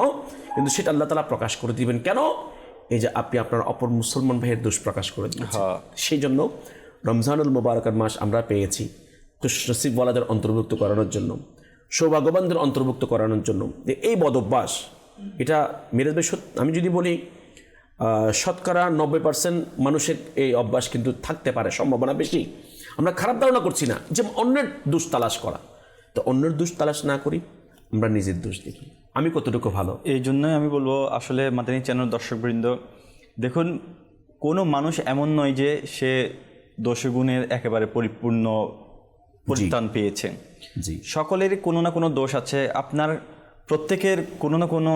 কিন্তু সেটা আল্লাহ তাআলা প্রকাশ করে দিবেন। কেন? এই যে আপনি আপনার অপর মুসলমান ভাইয়ের দোষ প্রকাশ করে দিয়েছেন। সেই জন্য রমজানুল মুবারকের মাস আমরা পেয়েছি খুশনসিবওয়ালাদের অন্তর্ভুক্ত করানোর জন্য, সৌভাগ্যবানদের অন্তর্ভুক্ত করানোর জন্য। যে এই বদ অভ্যাস, এটা মিরাজ ভাই, আমি যদি বলি শতকরা 90% মানুষের এই অভ্যাস কিন্তু থাকতে পারে, সম্ভাবনা বেশি। আমরা খারাপ ধারণা করছি না, যে অন্যের দোষ তালাশ করা, তো অন্যের দোষ তালাশ না করি, আমরা নিজের দোষ দেখি আমি কতটুকু ভালো। এই জন্যই আমি বলবো আসলে মাদানী চ্যানেল দর্শকবৃন্দ, দেখুন কোনো মানুষ এমন নয় যে সে দোষগুণের একেবারে পরিপূর্ণ পরিত্রাণ পেয়েছে। জি, সকলেরই কোনো না কোনো দোষ আছে। আপনার প্রত্যেকের কোনো না কোনো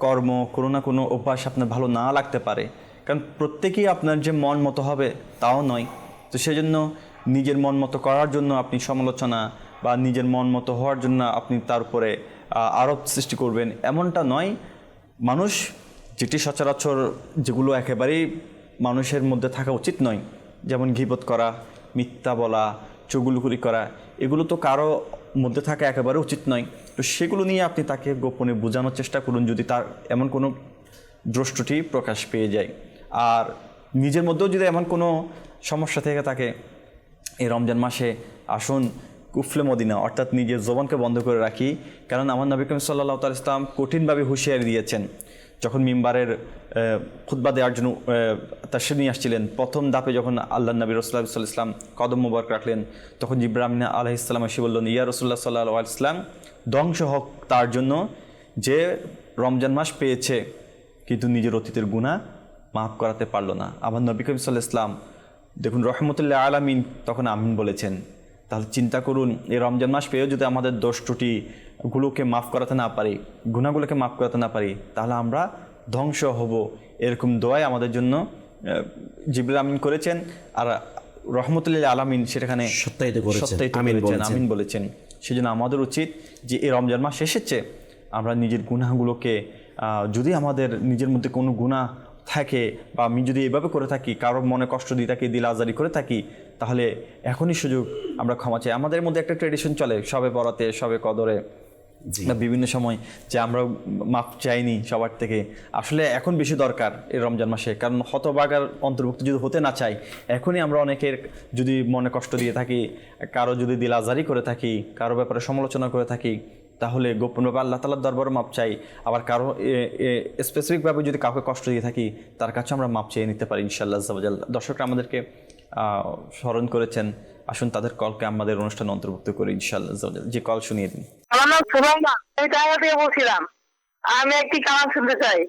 কর্ম, কোনো না কোনো অভ্যাস আপনার ভালো না লাগতে পারে, কারণ প্রত্যেকেই আপনার যে মন মতো হবে তাও নয়। তো সেজন্য নিজের মন মতো করার জন্য আপনি সমালোচনা বা নিজের মন মতো হওয়ার জন্য আপনি তার উপরে আরোপ সৃষ্টি করবেন, এমনটা নয়। মানুষ যেটি সচরাচর যেগুলো একেবারেই মানুষের মধ্যে থাকা উচিত নয়, যেমন গীবত করা, মিথ্যা বলা, চুগলখড়ি করা, এগুলো তো কারো মধ্যে থাকা একেবারে উচিত নয়। তো সেগুলো নিয়ে আপনি তাকে গোপনে বোঝানোর চেষ্টা করুন যদি তার এমন কোনো দ্রষ্টটি প্রকাশ পেয়ে যায়। আর নিজের মধ্যেও যদি এমন কোনো সমস্যা থেকে থাকে, এই রমজান মাসে আসুন কুফলে মদিনা, অর্থাৎ নিজের জবানকে বন্ধ করে রাখি। কারণ আমার নবী করিম সাল্লাল্লাহু তাআলা ইসলাম কঠিনভাবে হুঁশিয়ারি দিয়েছেন। যখন মিম্বারের খুতবা দেওয়ার জন্য তাশরীফ নিয়ে আসছিলেন, প্রথম ধাপে যখন আল্লাহ নবী রাসূলুল্লাহ সাল্লাল্লাহু আলাইহি ওয়াসাল্লাম কদম মুবারক রাখলেন, তখন জিবরাইল আলাইহিস সালাম এসে বললেন, ইয়া রাসূলুল্লাহ সাল্লাল্লাহু আলাইহি ওয়াসাল্লাম, ধ্বংস হোক তার জন্য যে রমজান মাস পেয়েছে কিন্তু নিজের অতীতের গুনাহ মাফ করাতে পারলো না। আমার নবী করিম সাল্লাল্লাহু আলাইহি ওয়াসাল্লাম দেখুন রহমতুল্লাহ আলামিন তখন আমিন বলেছেন। তাহলে চিন্তা করুন, এই রমজান মাস পেয়েও যদি আমাদের দোষ ত্রুটিগুলোকে মাফ করাতে না পারি, গুনাহগুলোকে মাফ করাতে না পারি, তাহলে আমরা ধ্বংস হব। এরকম দোয়াই আমাদের জন্য জিবরাইল আমিন করেছেন, আর রহমতুল্লাহ আলামিন সেখানে সত্যায়িত করেছেন, আমিন বলেছেন। সেজন্য আমাদের উচিত যে এই রমজান মাস এসেছে, আমরা নিজের গুনাহগুলোকে, যদি আমাদের নিজের মধ্যে কোনো গুনাহ থাকে বা আমি যদি এভাবে করে থাকি, কারোর মনে কষ্ট দিয়ে থাকি, দিল আজারি করে থাকি, তাহলে এখনই সুযোগ আমরা ক্ষমা চাই। আমাদের মধ্যে একটা ট্রেডিশন চলে সবে বরাতে, সবে কদরে, বিভিন্ন সময় যে আমরা মাফ চাইনি সবার থেকে। আসলে এখন বেশি দরকার এই রমজান মাসে, কারণ হতভাগার অন্তর্ভুক্ত যদি হতে না চাই, এখনই আমরা অনেকের যদি মনে কষ্ট দিয়ে থাকি, কারো যদি দিল আজারি করে থাকি, কারো ব্যাপারে সমালোচনা করে থাকি, তাহলে গোপনভাবে আল্লাহ তাআলার দরবারে মাপ চাই। আবার কারো স্পেসিফিকভাবে যদি কাউকে কষ্ট দিয়ে থাকি, তার কাছে আমরা মাপ চেয়ে নিতে পারি ইনশাআল্লাহ আযজা ওয়া জাল। দর্শকরা আমাদেরকে স্মরণ করেছেন, আসুন তাদের কলকে আমাদের অনুষ্ঠানে অন্তর্ভুক্ত করি ইনশাআল্লাহ আযজা ওয়া জাল। যে কল শুনিয়ে দিন। আমার নাম সুলাইমান, আমি ঢাকা থেকে বলছিলাম। আমি একটি কালাম শুনতে চাই।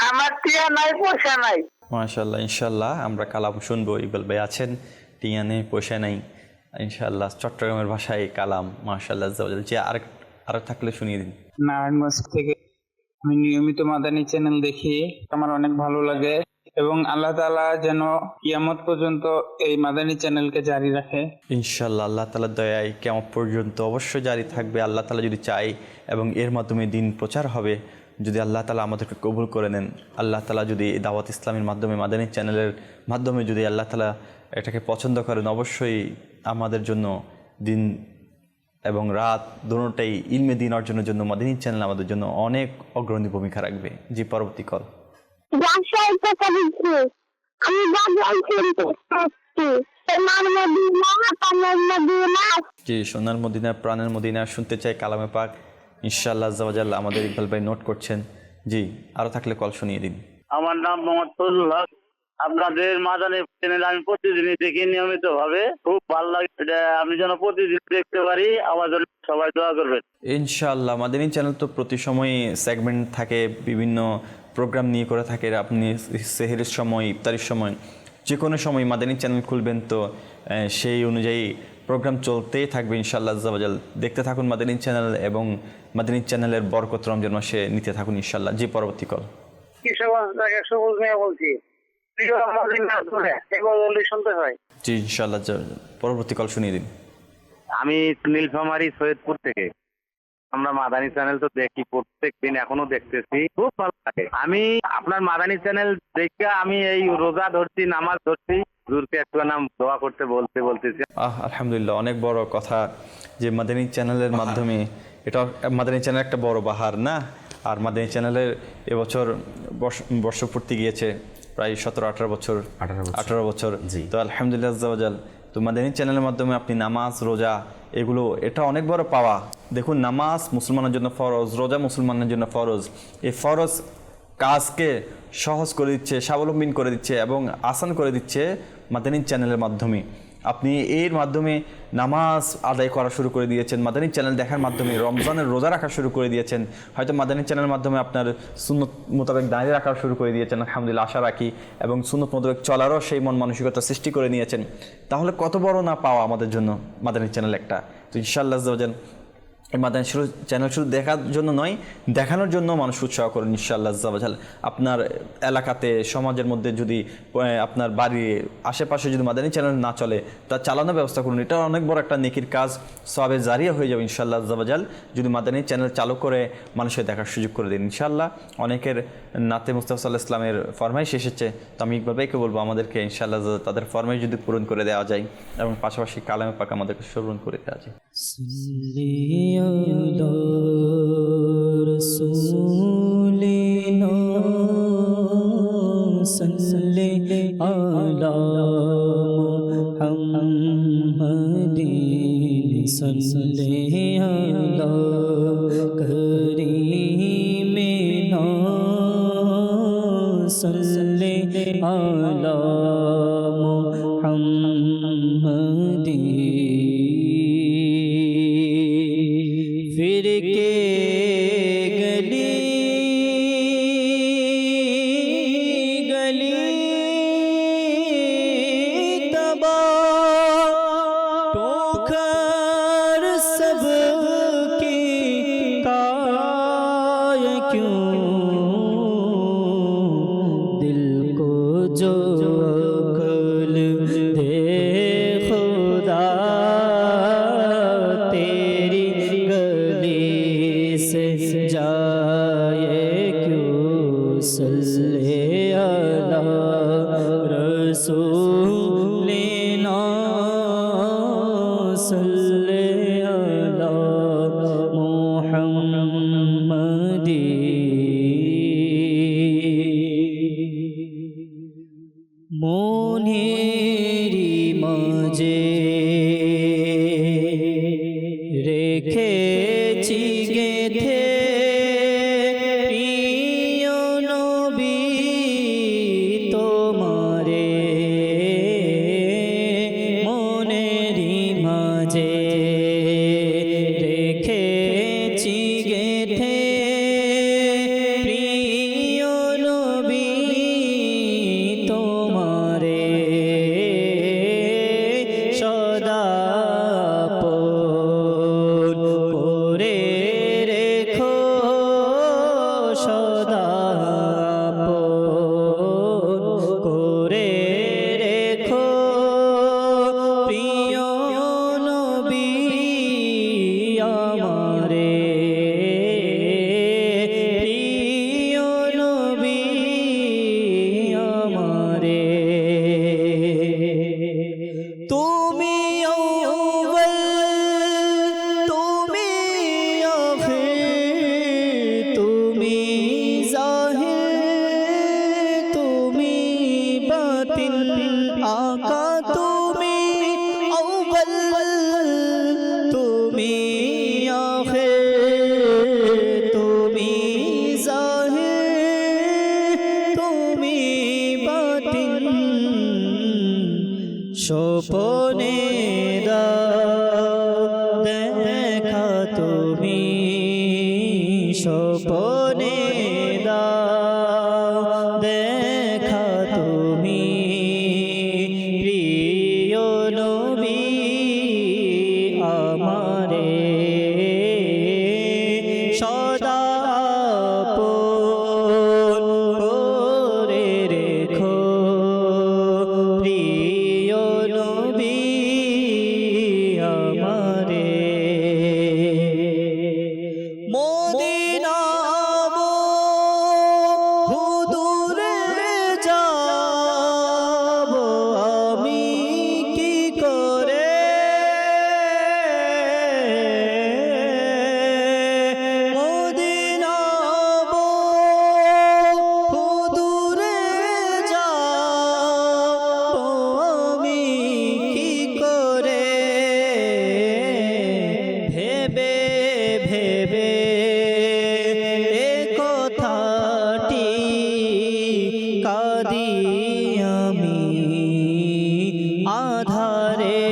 আমার টিয়া নাই, পয়সা নাই। মাশাআল্লাহ, ইনশাআল্লাহ আমরা কালাম শুনবো। ইকবাল ভাই আছেন, টিয়া নেই, পয়সা নেই, ইনশাআল্লাহ চট্টগ্রামের ভাষায় কালাম। মাশাআল্লাহ আযজা ওয়া জাল। যে আরেক থাকলে শুনিয়ে দিন। নারায়ণগঞ্জ থেকে আমি নিয়মিত মাদানী চ্যানেল দেখি, আমার অনেক ভালো লাগে এবং আল্লাহ তাআলা যেন কিয়ামত পর্যন্ত এই মাদানী চ্যানেলকে জারি রাখে ইনশাআল্লাহ। আল্লাহ তাআলার দয়ায় কিয়ামত পর্যন্ত অবশ্যই জারি থাকবে, আল্লাহ তাআলা যদি চাই, এবং এর মাধ্যমে দিন প্রচার হবে। যদি আল্লাহ তাআলা আমাদেরকে কবুল করে নেন, আল্লাহ তাআলা যদি দাওয়াত ইসলামের মাধ্যমে, মাদানী চ্যানেলের মাধ্যমে যদি আল্লাহ তাআলা এটাকে পছন্দ করেন, অবশ্যই আমাদের জন্য দিন এবং রাত দুটোটাই ইলমে দিন অর্জনের জন্য মাদানী চ্যানেল আমাদের জন্য অনেক অগ্রণী ভূমিকা রাখবে। জি, পরবর্তী কল। জি, সোনার মদিনা, প্রাণের মদিনা শুনতে চাই কালামে পাক ইনশাআল্লাহ আযজা ওয়া জাল। আমাদের ইকবাল ভাই নোট করছেন। জি, আরো থাকলে কল শুনিয়ে দিন। আমার নাম মোহাম্মদ ফজলুল হক। আপনাদের মাদানী চ্যানেল আমি প্রতিদিনই দেখি নিয়মিত ভাবে, খুব ভালো লাগে। আমি যেন প্রতিদিন দেখতে পারি, আমার জন্য সবাই দোয়া করবেন ইনশাআল্লাহ। মাদানী চ্যানেল তো প্রতি সময় সেগমেন্ট থাকে, বিভিন্ন প্রোগ্রাম নিয়ে করে থাকে। আপনি সেহরির সময়, ইফতারির সময়, যে কোনো সময় মাদানী চ্যানেল খুলবেন তো সেই অনুযায়ী প্রোগ্রাম চলতেই থাকবে ইনশাআল্লাহ আযজা ওয়া জাল। দেখতে থাকুন মাদানী চ্যানেল এবং মাদানী চ্যানেলের বরকত রমজান মাসে নিতে থাকুন ইনশাআল্লাহ। জি, পরবর্তী কল। বলছি শুনতে হয়। জি, ইনশাআল্লাহ পরবর্তী কল শুনিয়ে দিন। আমি নীলফামারী সৈয়দপুর থেকে। আমরা মাদানী চ্যানেল তো দেখি প্রত্যেক দিন, এখনো দেখতেছি, খুব ভালো লাগে। আমি আপনার মাদানী চ্যানেল দেখে আমি এই রোজা ধরছি, নামাজ ধরছি, হুজুরকে একটু নাম দোয়া করতে বলতেছি। আলহামদুলিল্লাহ, অনেক বড় কথা যে মাদানী চ্যানেলের মাধ্যমে, এটা মাদানী চ্যানেল একটা বড় বাহার না। আর মাদানী চ্যানেলের এবছর বর্ষপূর্তি গিয়েছে প্রায় 17-18 বছর, 18 বছর। তো আলহামদুলিল্লাহ আযজা ওয়া জাল। তো মাদানী চ্যানেলের মাধ্যমে আপনি নামাজ, রোজা, এগুলো এটা অনেক বড় পাওয়া। দেখুন, নামাজ মুসলমানের জন্য ফরজ, রোজা মুসলমানের জন্য ফরজ। এই ফরজ কাজকে সহজ করে দিচ্ছে, স্বাবলম্বী করে দিচ্ছে এবং আসান করে দিচ্ছে মাদানী চ্যানেলের মাধ্যমে। আপনি এর মাধ্যমে নামাজ আদায় করা শুরু করে দিয়েছেন, মাদানী চ্যানেল দেখার মাধ্যমে রমজানের রোজা রাখা শুরু করে দিয়েছেন, হয়তো মাদানী চ্যানেলের মাধ্যমে আপনার সুন্নত মোতাবেক দাঁড়িয়ে রাখা শুরু করে দিয়েছেন, আলহামদুলিল্লাহ আশা রাখি, এবং সুন্নত মোতাবেক চলারও সেই মন মানসিকতা সৃষ্টি করে নিয়েছেন। তাহলে কত বড় না পাওয়া আমাদের জন্য মাদানী চ্যানেল একটা। তো ইনশাআল্লাহ এই মাদানী চ্যানেল শুধু দেখার জন্য নয়, দেখানোর জন্য মানুষ উৎসাহ করুন ইনশাআল্লাহ আজ্জাওয়াজাল। আপনার এলাকাতে, সমাজের মধ্যে যদি আপনার বাড়ির আশেপাশে যদি মাদানী চ্যানেল না চলে, তা চালানোর ব্যবস্থা করুন। এটা অনেক বড় একটা নেকির কাজ, সওয়াবে জারিয়া হয়ে যাবে ইনশাআল্লাহ আজ্জাওয়াজাল যদি মাদানী চ্যানেল চালু করে মানুষের দেখার সুযোগ করে দিন ইনশাআল্লাহ। অনেকের নাতে মুস্তাফা সাল্লাল্লাহু আলাইহি ওয়াসাল্লামের ফরমাইশ এসেছে, তো আমি ইকবাল ভাইকে বলবো আমাদেরকে ইনশাআল্লাহ তাদের ফরমাইশ যদি পূরণ করে দেওয়া যায় এবং পাশাপাশি কালামে পাক আমাদেরকে স্মরণ করে দেওয়া যায়। রসুলিনা সাল্লি আলা মুহাম্মাদিন সাল্লি আলা করিমিনা সাল্লি আলা মুহাম্মাদিন। फिर के गली गली तबा ठोकर सबकी काय क्यों, दिल को जो अक्ल दे खुदा तेरी गली से जाए क्यों, सल्ले अला रसूलिना सल्ले अला मुहम्मदी। মনেরি মাঝে রেখেছি গেথে প্রিয় নবী তোমারে, মনেরি মাঝে রেখেছি গেথে প্রিয় নবী তোমারে, সদা করে রেখো, সদা করে রেখো প্রিয় নবী আমারে, প্রিয় নবী আমারে। তুমি আউয়াল, তুমি আখির, তুমি জাহির, তুমি বাতিন, আকা তুমি আউয়াল, তুমি আখির, তুমি জাহির, তুমি বাতিন, স্বপনে দেখা তুমি, স্বপনে দেখা তুমি প্রিয় নবী আমারে, সদা করে রেখো প্রিয় নবী আমারে। মদিনা হুদুরে যাব আমি কি করে, মদিনা হুদুরে যাব আমি কি করে, ভেবে ভেবে এ কথাটি কাঁদি আমি আধারে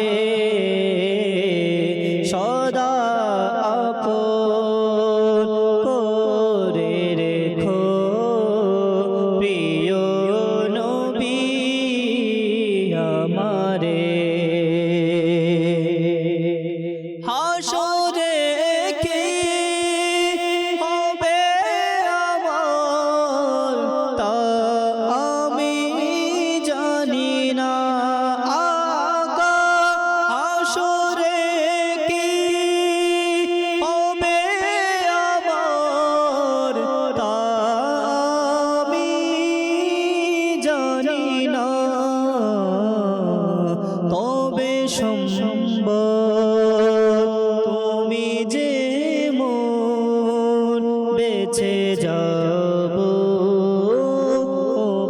বেঁচে যাব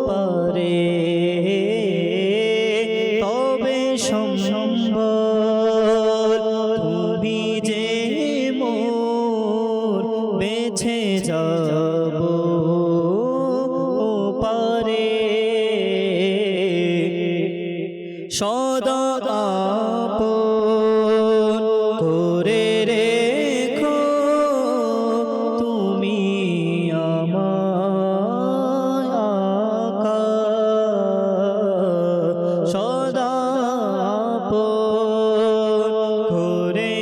পারে তবে সম্ভব তুমি যে মোর বেঁচে যাব পারে সদা আপন করে রেখো তুমি আমার আকা সদা আপন করে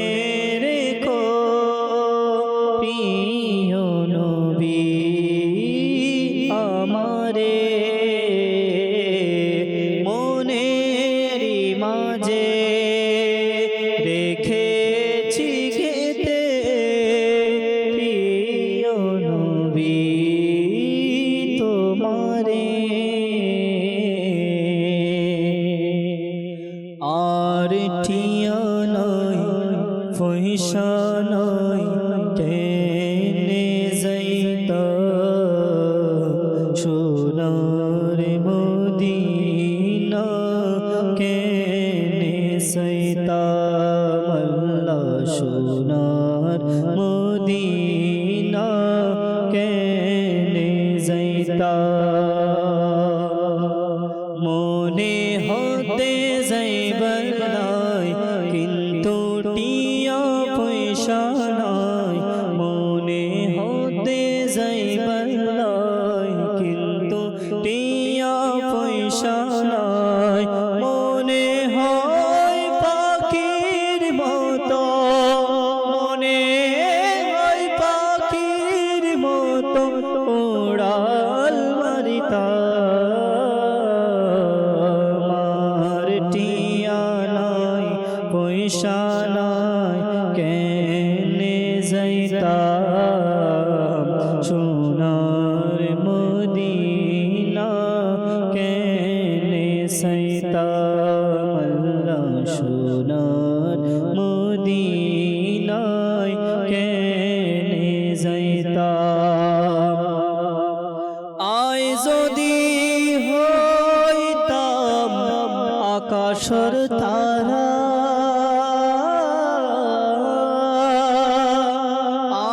রেখো প্রিয় নবী আমারে মনেরই মাঝে রেখেছি গেতে প্রিয় নবী তোমারে আর ঠিয়া নয় পয়সা নয় কেনে যাইতা সোনার মদিনা কেনে যাইতাম আল্লাহ সোনার মদিনা কেনে যাইতাম মনে হতে যাইবার নাই কিন্তু টিয়া পয়সা নাই মনে হতে যাইবার নাই কিন্তু টিয়া পয়সা নাই মনে হয় পাখির মতো মনে হয় পাখির মতো উড়াল মারিতা আমার টিয়া নাই পয়সা নাই কেনে যাইতাম সোনার মদিনা কেনে যাইতাম আল্লাহ সোনার মদিনায় কেনে যাইতাম আয় যদি হইতাম আকাশের তারা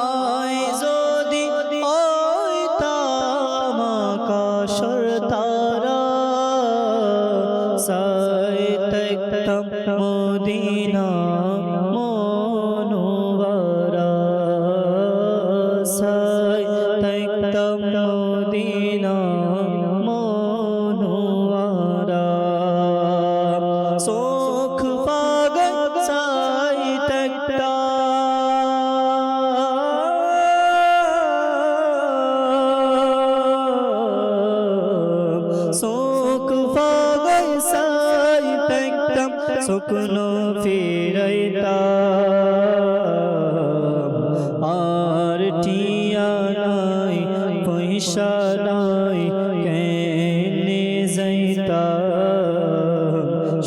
আয় যদি হইতাম আকাশের তারা সাইতাম মদিনা মনোয়ারা সাইতাম মদিনা মনোয়ারা চোখ পাগল চোখ পাগল সাইতাম শুকনো ফিরাইতাম আর টিয়া নাই পয়সা নাই কেনে যাইতাম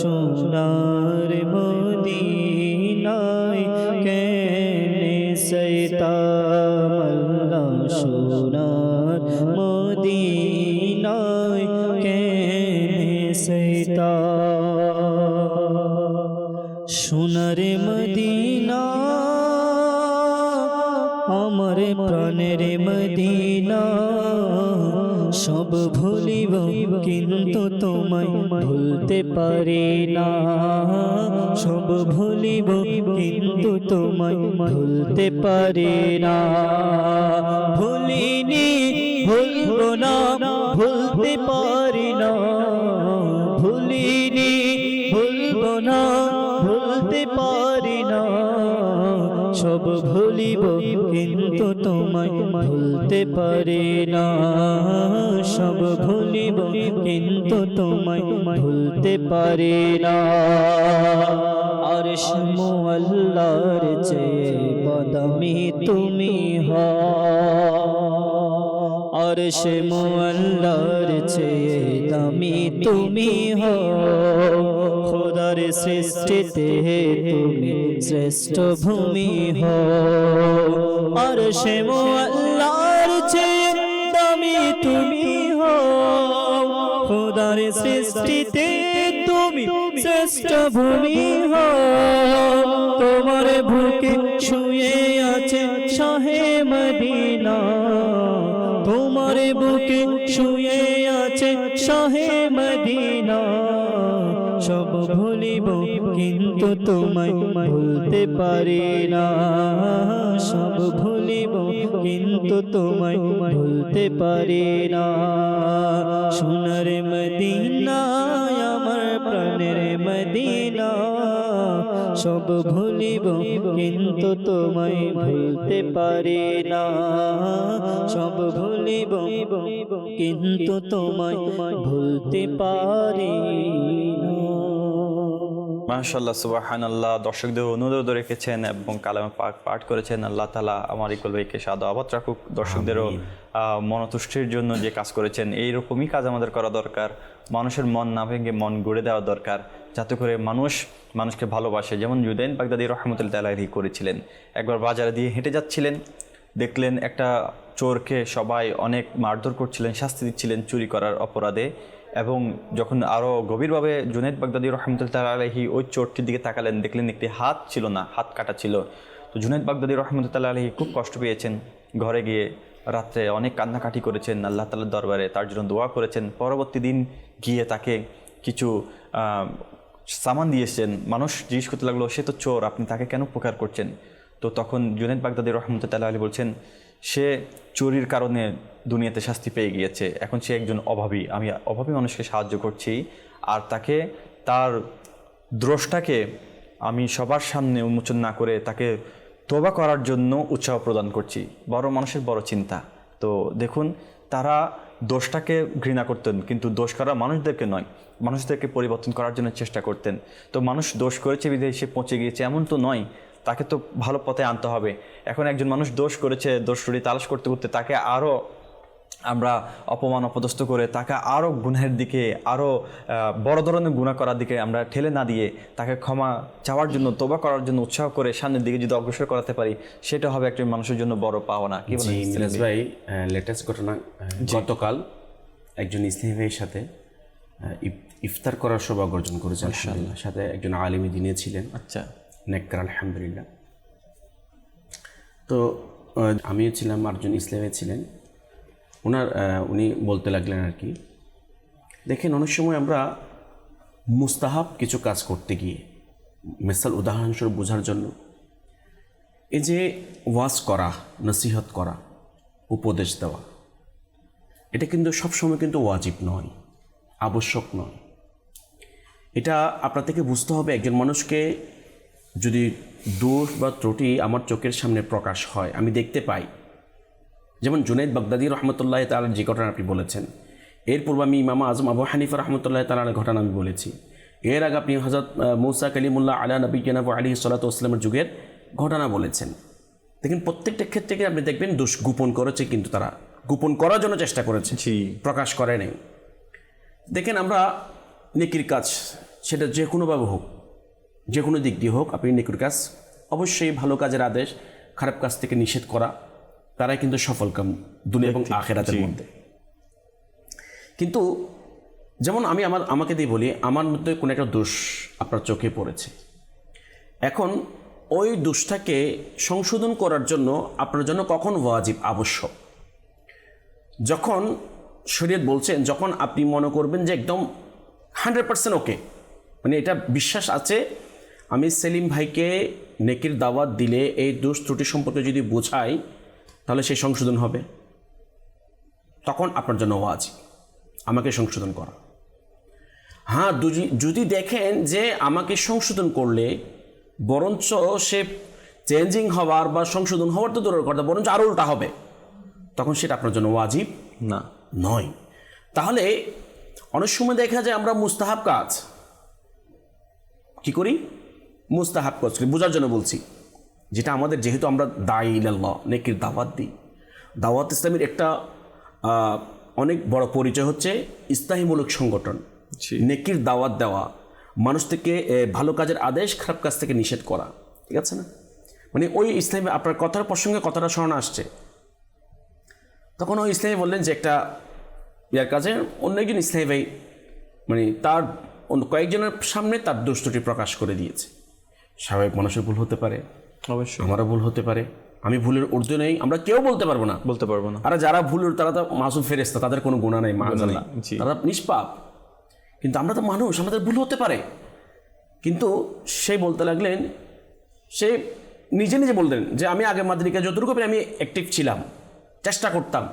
সোনার মদিনায় কেনে যাইতাম আল্লাহ সোনার মদিনায় কেনে যাইতাম সোনার মদিনা আমার প্রাণের মদিনা সব ভুলিব কিন্তু তোমায় ভুলতে পারি না সব ভুলিব কিন্তু তোমায় ভুলতে পারি না ভুলিনি ভুলব না ভুলতে পারি না ভুলিনি ভুলব না ভুলতে পারি না সব ভুলিব কিন্তু তোমায় ভুলতে পারি না সব ভুলিব কিন্তু তোমায় ভুলতে পারি না আরশ মুআল্লার চেয়ে বদামি তুমি হও আরশ মুআল্লার চেয়ে দামি তুমি হও খোদার সৃষ্টিতে তুমি শ্রেষ্ঠ ভূমি হও আরশ মুআল্লা চেয়ে দামি তুমি হও, খোদার সৃষ্টিতে তুমি শ্রেষ্ঠ ভূমি হও। তোমার বুকে শুয়ে আছে শাহে মদিনা, তোমার বুকে শুয়ে আছে শাহে মদিনা। সব ভুলিব কিন্তু তোমায় ভুলতে পারি না, সব ভুলিব কিন্তু তোমায় ভুলতে পারি না। সোনার মদিনা আমার প্রাণের মদিনা, সব ভুলিব কিন্তু তোমায় ভুলতে পারি না, সব ভুলিব কিন্তু তোমায় ভুলতে পারি না। মাশাআল্লাহ, সুবহানাল্লাহ। দর্শকদের অনুরোধ রেখেছেন এবং কালামে পাক পাঠ করেছেন। আল্লাহ তাআলা আমার ইকবাল ভাইকে সাদা আবাদ রাখুক। দর্শকদেরও মনতুষ্টির জন্য যে কাজ করেছেন, এইরকমই কাজ আমাদের করা দরকার। মানুষের মন না ভেঙে মন গড়ে দেওয়া দরকার, যাতে করে মানুষকে ভালোবাসে। যেমন জুনায়েদ বাগদাদী রাহমাতুল্লাহি আলাইহি করেছিলেন। একবার বাজারে দিয়ে হেঁটে যাচ্ছিলেন, দেখলেন একটা চোরকে সবাই অনেক মারধর করছিলেন, শাস্তি দিচ্ছিলেন চুরি করার অপরাধে। এবং যখন আরও গভীরভাবে জুনায়েদ বাগদাদী রাহমাতুল্লাহি আলাইহি ওই চোরটির দিকে তাকালেন, দেখলেন একটি হাত ছিল না, হাত কাটা ছিল। তো জুনায়েদ বাগদাদী রাহমাতুল্লাহি আলাইহি খুব কষ্ট পেয়েছেন। ঘরে গিয়ে রাত্রে অনেক কান্নাকাটি করেছেন, আল্লাহ তাআলার দরবারে তার জন্য দোয়া করেছেন। পরবর্তী দিন গিয়ে তাকে কিছু সামান দিয়েছেন। মানুষ জিজ্ঞেস করতে লাগলো, সে তো চোর, আপনি তাকে কেন উপকার করছেন? তো তখন জুনায়েদ বাগদাদী রাহমাতুল্লাহি আলাইহি বলছেন, সে চুরির কারণে দুনিয়াতে শাস্তি পেয়ে গিয়েছে, এখন সে একজন অভাবী, আমি অভাবী মানুষকে সাহায্য করছি, আর তাকে তার দ্রষ্টাকে আমি সবার সামনে উন্মোচন না করে তাকে তওবা করার জন্য উৎসাহ প্রদান করছি। বড় মানুষের বড় চিন্তা। তো দেখুন, তারা দোষটাকে ঘৃণা করতেন, কিন্তু দোষ করা মানুষদেরকে নয়, মানুষদেরকে পরিবর্তন করার জন্য চেষ্টা করতেন। তো মানুষ দোষ করেছে বিধায় সে পৌঁছে গিয়েছে এমন তো নয়, তাকে তো ভালো পথে আনতে হবে। এখন একজন মানুষ দোষ করেছে, দোষটি তালাশ করতে করতে তাকে আরও আমরা অপমান অপদস্থ করে তাকে আরও গুনাহের দিকে, আরও বড় ধরনের গুনাহ করার দিকে আমরা ঠেলে না দিয়ে তাকে ক্ষমা চাওয়ার জন্য, তওবা করার জন্য উৎসাহ করে সামনের দিকে যদি অগ্রসর করাতে পারি, সেটা হবে একটা মানুষের জন্য বড় পাওনা। কি বলেন মিরাজ ভাই? লেটেস্ট ঘটনা, গতকাল একজন ইসলামী ভাইয়ের সাথে ইফতার করার সৌভাগ্য অর্জন করেছেন। মাশাআল্লাহ। সাথে একজন আলিম দ্বীন ছিলেন। আচ্ছা, নেককার, আলহামদুলিল্লাহ। তো আমিও ছিলাম, আরেকজন ইসলামী ছিলেন। উনি বলতে লাগলেন আর কি, দেখেন অনেক সময় আমরা মুস্তাহাব কিছু কাজ করতে গিয়ে, মিসাল উদাহরণস্বরূপ বোঝার জন্য, এই যে ওয়াজ করা, নসিহত করা, উপদেশ দেওয়া, এটা কিন্তু সবসময় কিন্তু ওয়াজিব নয়, আবশ্যক নয়। এটা আপনার থেকে বুঝতে হবে, একজন মানুষকে যদি দোষ বা ত্রুটি আমার চোখের সামনে প্রকাশ হয়, আমি দেখতে পাই, যেমন জুনায়েদ বাগদাদী রহমতুল্লাহ তাআলার যে ঘটনা আপনি বলেছেন, এরপূর্ব আমি ইমাম আজম আবু হানিফা রহমতুল্লাহ তাআলার ঘটনা আমি বলেছি, এর আগে আপনি হযরত মূসা কালিমুল্লাহ আলা নবিয়িনা ওয়া আলাইহিস সালাতু ওয়াস সালামের যুগের ঘটনা বলেছেন। দেখেন প্রত্যেকটা ক্ষেত্রে আপনি দেখবেন দোষ গোপন করেছে, কিন্তু তারা গোপন করার জন্য চেষ্টা করেছে, প্রকাশ করে নেই। দেখেন আমরা নেকির কাজ, সেটা যে কোনোভাবে হোক, যে কোনো দিক দিয়ে হোক, আপনি নেকির কাজ অবশ্যই, ভালো কাজের আদেশ, খারাপ কাজ থেকে নিষেধ করা, তারাই কিন্তু সফলকাম দুনিয়া এবং আখিরাতের মধ্যে। কিন্তু যেমন আমি আমাকে দিয়ে বলি, আমার মধ্যে কোনো একটা দোষ আপনার চোখে পড়েছে, এখন ওই দোষটাকে সংশোধন করার জন্য আপনার জন্য কখন ওয়াজিব, আবশ্যক, যখন শরীয়ত বলছেন, যখন আপনি মনে করবেন যে একদম 100% ওকে, মানে এটা বিশ্বাস আছে, আমি সেলিম ভাইকে নেকির দাওয়াত দিলে এই দোষ ত্রুটি সম্পর্কে যদি বোঝাই, তাহলে সেই সংশোধন হবে, তখন আপনার জন্য ওয়াজিব আমাকে সংশোধন করা। হ্যাঁ, যদি দেখেন যে আমাকে সংশোধন করলে বরঞ্চ সে চেঞ্জিং হওয়ার বা সংশোধন হওয়ার তো দূরের কথা, বরঞ্চ আরও উল্টা হবে, তখন সেটা আপনার জন্য ওয়াজিব না নয়। তাহলে অনেক সময় দেখা যায় আমরা মুস্তাহাব কাজ কি করি, মুস্তাহাব কাজ করি, বোঝার জন্য বলছি, যেটা আমাদের, যেহেতু আমরা দাঈ ইলাল্লাহ, নেকির দাওয়াত দিই, দাওয়াত ইসলামের একটা অনেক বড় পরিচয় হচ্ছে ইসলামীমূলক সংগঠন, নেকির দাওয়াত দেওয়া, মানুষ থেকে ভালো কাজের আদেশ, খারাপ কাজ থেকে নিষেধ করা, ঠিক আছে না? মানে ওই ইসলামী, আপনার কথার প্রসঙ্গে কথাটা স্মরণ আসছে। তখন ওই ইসলামী বললেন যে একটা ইয়ার কাছে অন্য একজন ইসলামী ভাই মানে তার কয়েকজনের সামনে তার দোষটি প্রকাশ করে দিয়েছে। স্বাভাবিক মানুষের ভুল হতে পারে, অবশ্যই আমারও ভুল হতে পারে, আমি ভুলের ঊর্ধ্বে নেই, আমরা কেউ বলতে পারবো না। আর যারা ভুল তারা তো মাসুম ফেরেশতা, তাদের কোনো গুনাহ নেই, তারা নিষ্পাপ। কিন্তু আমরা তো মানুষ, আমাদের ভুল হতে পারে। কিন্তু সে বলতে লাগলেন, সে নিজে নিজে বললেন যে আমি আগে মাদ্রিকা যতটুকু আমি অ্যাক্টিভ ছিলাম, চেষ্টা করতাম,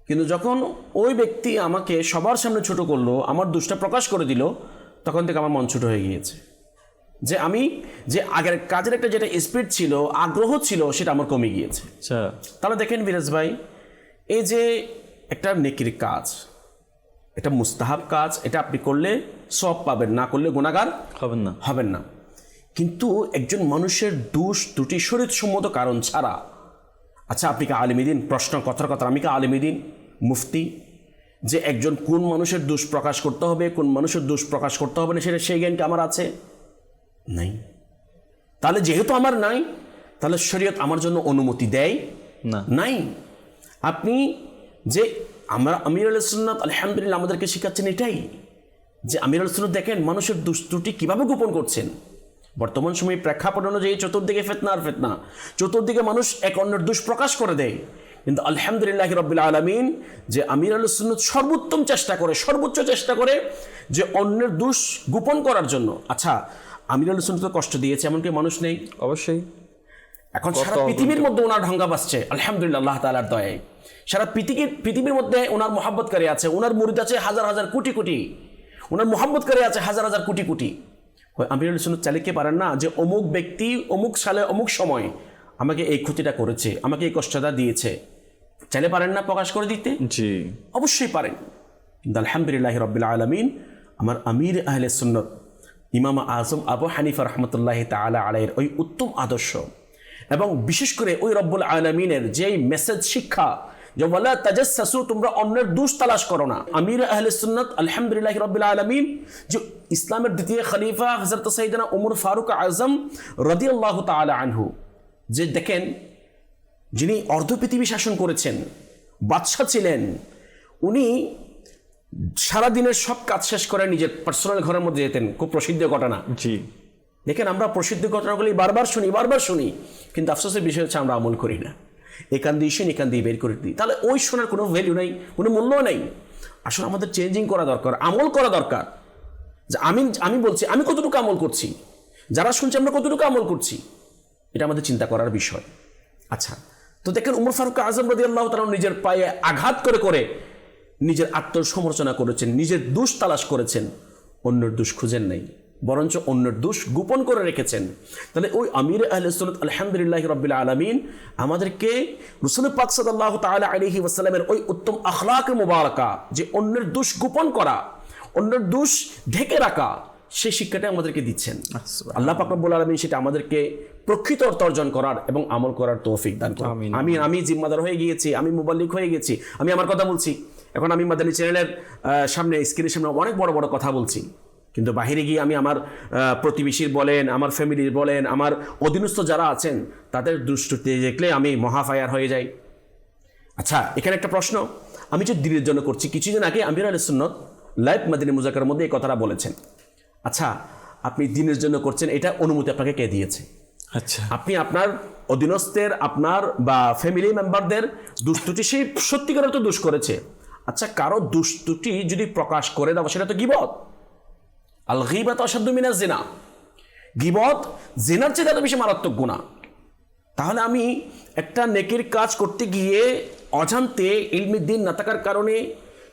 কিন্তু যখন ওই ব্যক্তি আমাকে সবার সামনে ছোট করলো, আমার দোষটা প্রকাশ করে দিল, তখন থেকে আমার মন ছোট হয়ে গিয়েছে। যে আমি যে আগের কাজের একটা যেটা স্পিড ছিল, আগ্রহ ছিল, সেটা আমার কমে গিয়েছে। আচ্ছা, তাহলে দেখেন বিরাজ ভাই, এই যে একটা নেকির কাজ, এটা মুস্তাহাব কাজ, এটা আপনি করলে সওয়াব পাবেন, না করলে গুনাহগার হবেন না। কিন্তু একজন মানুষের দোষ ত্রুটি শরীয়তসম্মত কারণ ছাড়া, আচ্ছা আপনি কি আলিমুদ্দিন, প্রশ্ন কথার কথা, আমি কি আলিমুদ্দিন মুফতি যে একজন কোন মানুষের দোষ প্রকাশ করতে হবে, কোন মানুষের দোষ প্রকাশ করতে হবে না, সেটা সেই জ্ঞান কি আমার আছে? নাই। তাহলে যেহেতু আমার নাই, তাহলে শরীয়ত আমার জন্য অনুমতি দেয় নাই। আপনি যে আমরা আমিরুল সুন্নাত আলহামদুলিল্লাহ আমাদেরকে শেখাচ্ছেন এটাই, যে আমিরুল সুন্নাত দেখেন মানুষের দোষ ত্রুটি কীভাবে গোপন করছেন। বর্তমান সময়ে প্রেক্ষাপট অনুযায়ী চতুর্দিকে ফিতনা আর ফিতনা, চতুর্দিকে মানুষ এক অন্যের দোষ প্রকাশ করে দেয়। কিন্তু আলহামদুলিল্লাহ রাব্বিল আলামিন যে আমিরুল সুন্নাত সর্বোত্তম চেষ্টা করে, সর্বোচ্চ চেষ্টা করে যে অন্যের দোষ গোপন করার জন্য। আচ্ছা, আমিরুল সুন্নাত কষ্ট দিয়েছে এমনকি মানুষ নেই? অবশ্যই। এখন সারা পৃথিবীর মধ্যে ওনার ঢঙ্গা বাজছে আলহামদুলিল্লাহ আল্লাহ তাআলার দয়ায়। সারা পৃথিবীর মধ্যে ওনার মহব্বতকারী আছে, ওনার মুরিদ আছে হাজার হাজার কোটি কোটি, ওনার মহব্বতকারী আছে হাজার হাজার কোটি কোটি। আমিরুল সুন্নাত চালিয়ে পারেন না যে অমুক ব্যক্তি অমুক সালে অমুক সময় আমাকে এই ক্ষতিটা করেছে, আমাকে এই কষ্টটা দিয়েছে, চাইলে পারেন না প্রকাশ করে দিতে? জি অবশ্যই পারেন। কিন্তু আলহামদুলিল্লাহ রাব্বিল আলামিন আমার আমির আহলে সুন্নাত ইমাম আজম আবু হানিফা রহমতুল্লাহ তাআলা আলাইহির ওই উত্তম আদর্শ, এবং বিশেষ করে ওই রব্বুল আলামিনের যেই মেসেজ শিক্ষা যে ওয়ালা তাজাসসু, তোমরা অন্যের দোষ তালাশ করো না। আমির আহলে সুন্নাত আলহামদুলিল্লাহ রাব্বিল আলামিন যে ইসলামের দ্বিতীয় খলিফা হযরত সাইয়েদনা ওমর ফারুক আযম রাদিয়াল্লাহু তাআলা আনহু, যে দেখেন যিনি অর্ধ পৃথিবী শাসন করেছেন, বাদশা ছিলেন, উনি সারাদিনের সব কাজ শেষ করে নিজের পার্সোনাল ঘরের মধ্যে যেতেন। খুব প্রসিদ্ধ ঘটনা। জি দেখেন আমরা প্রসিদ্ধ ঘটনাগুলি বারবার শুনি, কিন্তু আফসোসের বিষয় হচ্ছে আমরা আমল করি না। এখান দিয়ে শুনি, এখান দিয়ে বের করে দিই, তাহলে ওই শোনার কোনো ভ্যালু নেই, কোনো মূল্য নেই। আসলে আমাদের চেঞ্জিং করা দরকার, আমল করা দরকার। যে আমি বলছি আমি কতটুকু আমল করছি, যারা শুনছে আমরা কতটুকু আমল করছি, এটা আমাদের চিন্তা করার বিষয়। আচ্ছা, তো দেখেন ওমর ফারুক আযম রাদিয়াল্লাহু তাআলা নিজের পায়ে আঘাত করে করে নিজের আত্মসমালোচনা করেছেন, নিজের দোষ তালাশ করেছেন, অন্যের দোষ খুঁজেন নাই, বরঞ্চ অন্যের দোষ গোপন করে রেখেছেন। তাহলে ওই আমির আহলে সুন্নাত আলহামদুলিল্লাহ রাব্বিল আলামিন আমাদেরকে রাসূল পাক সাল্লাল্লাহু তাআলা আলাইহি ওয়াসাল্লামের ওই উত্তম আখলাক মুবারাকা, যে অন্যের দোষ গোপন করা, অন্যের দোষ ঢেকে রাখা, সেই শিক্ষাটা আমাদেরকে দিচ্ছেন। আল্লাহ পাক রব্বুল আলামিন সেটা আমাদেরকে প্রকৃত অর্থ অর্জন করার এবং আমল করার তৌফিক দান করুন। আমি জিম্মাদার হয়ে গিয়েছি, আমি মুবাল্লিগ হয়ে গেছি, আমি আমার কথা বলছি। এখন আমি মাদানী চ্যানেলের সামনে, স্ক্রিনের সামনে অনেক বড় বড় কথা বলছি, কিন্তু বাহিরে গিয়ে আমি আমার প্রতিবেশীর বলেন, আমার ফ্যামিলির বলেন, আমার অধীনস্থ যারা আছেন তাদের দুষ্টুটি দেখলে আমি মহাফায়ার হয়ে যাই। আচ্ছা, এখানে একটা প্রশ্ন, আমি যে দিনের জন্য করছি, কিছুদিন আগে আমির আহলে সুন্নাত লাইভ মাদানী মুযাকারার মধ্যে এই কথাটা বলেছেন। আচ্ছা, আপনি দিনের জন্য করছেন, এটা অনুমতি আপনাকে কে দিয়েছে? আচ্ছা, আপনি আপনার অধীনস্থের, আপনার বা ফ্যামিলি মেম্বারদের দুষ্টুটি সেই সত্যিকার তো দোষ করেছে। আচ্ছা, কারো দুষ্টুটি যদি প্রকাশ করে দাও, সেটা তো গীবত। আল গীবাত আশাদ্দু মিনাজ জিনা, গীবত জিনার চেয়ে এত বেশি মারাত্মক গুনাহ। তাহলে আমি একটা নেকির কাজ করতে গিয়ে অজান্তে ইলমি দ্বীন না থাকার কারণে,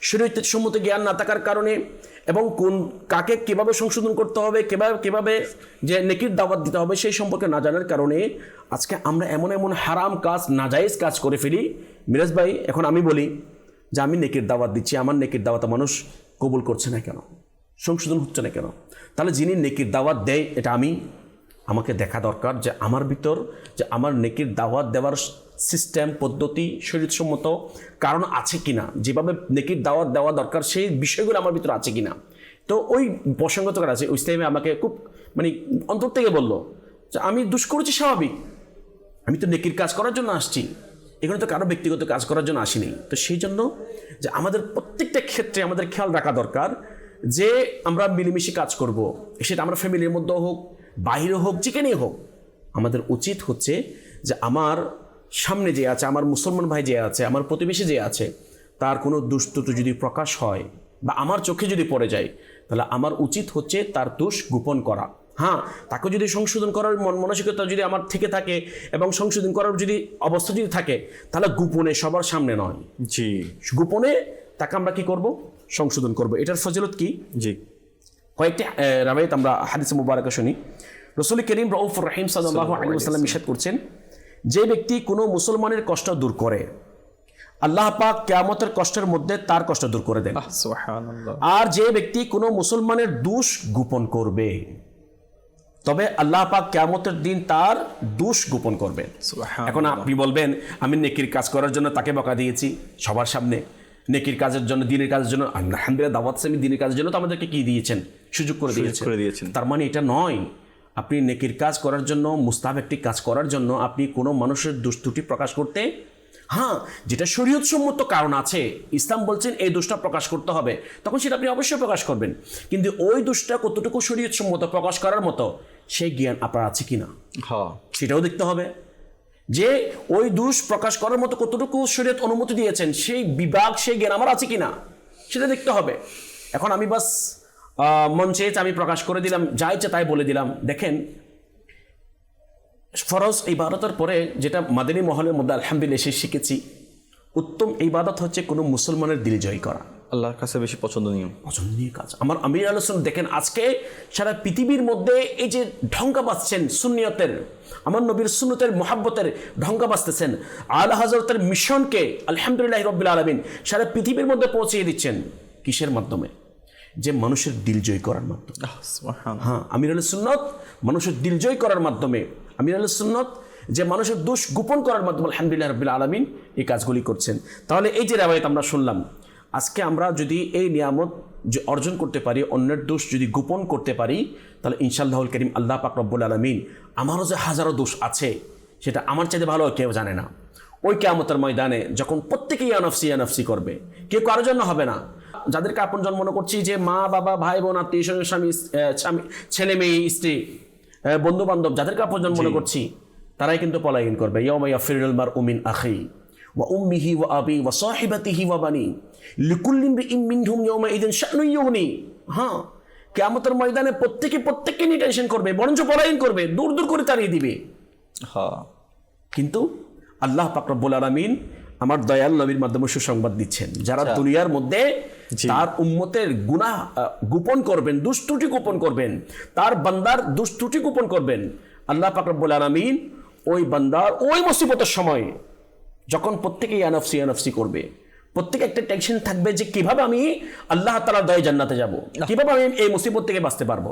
শরীয়তের সম্মত জ্ঞান না থাকার কারণে, এবং কাকে কিভাবে সংশোধন করতে হবে, কিভাবে যে নেকির দাওয়াত দিতে হবে সেই সম্পর্কে না জানার কারণে আজকে আমরা এমন এমন হারাম কাজ, নাজায়েজ কাজ করে ফেলি। মিরাজ ভাই, এখন আমি বলি যে আমি নেকির দাওয়াত দিচ্ছি, আমার নেকির দাওয়াত মানুষ কবুল করছে না কেন, সংশোধন হচ্ছে না কেন? তাহলে যিনি নেকির দাওয়াত দেয়, এটা আমাকে দেখা দরকার যে আমার ভিতর যে আমার নেকির দাওয়াত দেওয়ার সিস্টেম, পদ্ধতি, শরীয়তসম্মত কারণ আছে কিনা, যেভাবে নেকির দাওয়াত দেওয়া দরকার সেই বিষয়গুলো আমার ভিতরে আছে কিনা। তো ওই প্রসঙ্গত আছে, ওই টাইমে আমাকে খুব অন্তর থেকে বললো যে আমি দোষ করেছি, স্বাভাবিক, আমি তো নেকির কাজ করার জন্য আসছি, এখানে তো কারো ব্যক্তিগত কাজ করার জন্য আসিনি। তো সেই জন্য যে আমাদের প্রত্যেকটা ক্ষেত্রে আমাদের খেয়াল রাখা দরকার যে আমরা মিলেমিশে কাজ করব, সেটা আমরা ফ্যামিলির মধ্যে হোক, বাইরে হোক, যেখানেই হোক, আমাদের উচিত হচ্ছে যে আমার সামনে যে আছে, আমার মুসলমান ভাই যে আছে, আমার প্রতিবেশী যে আছে, তার কোনো দুষ্টত্রুটি যদি প্রকাশ হয় বা আমার চোখে যদি পড়ে যায়, তাহলে আমার উচিত হচ্ছে তার দোষ গোপন করা। হ্যাঁ, তাকে যদি সংশোধন করার মানসিকতা যদি আমার থেকে থাকে এবং সংশোধন করার যদি অবস্থা যদি থাকে, তাহলে গোপনে সবার সামনে নয়, জি, গোপনে তাকে আমরা কি করব, সংশোধন করব। এটার ফজিলত কি? জি, কয়েকটি রাওয়ায়াত আমরা হাদিসে মুবারাকা শুনি। রাসূল করিম রাউফুর রহিম সাল্লাল্লাহু আলাইহি ওয়াসাল্লাম ইরশাদ করছেন, যে ব্যক্তি কোনো মুসলমানের কষ্ট দূর করে, আল্লাহ পাক কিয়ামতের কষ্টের মধ্যে তার কষ্ট দূর করে দেন। সুবহানাল্লাহ। আর যে ব্যক্তি কোনো মুসলমানের দোষ গোপন করবে, তবে আল্লাহ পাক কিয়ামতের দিন তার দোষ গোপন করবেন। এখন আপনি বলবেন, আমি নেকির কাজ করার জন্য তাকে বকা দিয়েছি সবার সামনে, নেকির কাজের জন্য, দিনের কাজের জন্য, আলহামদুলিল্লাহ দাওয়াত ইসলামী দিনের কাজের জন্য তো আমাদেরকে কি দিয়েছেন, সুযোগ করে দিয়েছেন। তার মানে এটা নয় আপনি নেকির কাজ করার জন্য, মুস্তাহাব একটি কাজ করার জন্য আপনি কোনো মানুষের দোষ ত্রুটি প্রকাশ করতে, হ্যাঁ যেটা শরীয়তসম্মত কারণ আছে, ইসলাম বলছেন এই দোষটা প্রকাশ করতে হবে, তখন সেটা আপনি অবশ্যই প্রকাশ করবেন। কিন্তু ওই দোষটা কতটুকু শরীয়তসম্মত প্রকাশ করার মতো সেই জ্ঞান আপনার আছে কিনা, হ্যাঁ, সেটাও দেখতে হবে। যে ওই দোষ প্রকাশ করার মতো কতটুকু শরীয়ত অনুমতি দিয়েছেন, সেই বিভাগ, সেই জ্ঞান আমার আছে কিনা, সেটা দেখতে হবে। এখন আমি বাস মন চেয়েছে আমি প্রকাশ করে দিলাম, যা ইচ্ছা তাই বলে দিলাম। দেখেন, ফরজ ইবাদতের পরে যেটা মাদানী মহলের মধ্যে আলহামদুলিল্লাহ এসে শিখেছি, উত্তম ইবাদত হচ্ছে কোনো মুসলমানের দিল জয় করা, আল্লাহর কাছে বেশি পছন্দনীয় কাজ। আমার আমির আলোচনা দেখেন, আজকে সারা পৃথিবীর মধ্যে এই যে ঢঙ্কা বাজছেন সুন্নিয়তের, আমার নবীর সুন্নতের মোহাব্বতের ঢঙ্কা বাজতেছেন, আলা হযরতের মিশনকে আলহামদুলিল্লাহ রাব্বিল আলামিন সারা পৃথিবীর মধ্যে পৌঁছিয়ে দিচ্ছেন। কিসের মাধ্যমে? যে মানুষের দিল জয় করার মাধ্যমে। হ্যাঁ, আমির আল সুন্নত মানুষের দিল জয় করার মাধ্যমে, আমির আল সুন্নত যে মানুষের দোষ গোপন করার মাধ্যমে আলহামদুলিল্লাহ রাব্বিল আলামিন এই কাজগুলি করছেন। তাহলে এই যে রাওয়ায়াত আমরা শুনলাম, আজকে আমরা যদি এই নিয়ামত যে অর্জন করতে পারি, অন্যের দোষ যদি গোপন করতে পারি, তাহলে ইনশাআল্লাহুল কারীম আল্লাহ পাক রব্বুল আলামিন আমারও যে হাজারো দোষ আছে সেটা আমার চাইতে ভালো কেউ জানে না। ওই কিয়ামতের ময়দানে যখন প্রত্যেকে ইয়া নাফসি করবে, কেউ কারোর জন্য হবে না। যাদেরকে আপনজন মনে করছি, যে মা বাবা ভাই বোন আত্মীয় স্বজন স্বামী ছেলে মেয়ে স্ত্রী বন্ধু বান্ধব, যাদেরকে আপনজন মনে করছি, তারাই কিন্তু পলায়ন করবে। ইয়াউমা ইয়াফিরুল মারউ মিন আখি ওয়া উম্মিহি ওয়া আবি ওয়া সাহিবাতিহি ওয়া বানি লিকুল্লি ইমরিইম মিনহুম ইয়াউমা ইযিন শা'নুন ইউগনি। হ্যাঁ, কিয়ামতের ময়দানে প্রত্যেককে নিয়ে টেনশন করবে, বরঞ্চ পলায়ন করবে, দূর দূর করে তাড়িয়ে দিবে। হ্যাঁ, কিন্তু আল্লাহ পাক রব্বুল আলামিন আমার দয়াল নবীর মাধ্যমে সুসংবাদ দিচ্ছেন, যারা দুনিয়ার মধ্যে তার উম্মতের গুনাহ গোপন করবেন, দুষ্টুটি গোপন করবেন, তার বান্দার দুষ্টুটি গোপন করবেন, আল্লাহ পাক রব্বুল আলামিন ওই বান্দার ওই মুসিবতের সময় যখন প্রত্যেকে ইয়া নাফসি করবে, প্রত্যেকে একটা টেনশন থাকবে যে কিভাবে আমি আল্লাহ তাআলার দয়ায় জান্নাতে যাব, কিভাবে আমি এই মুসিবত থেকে বাঁচতে পারবো।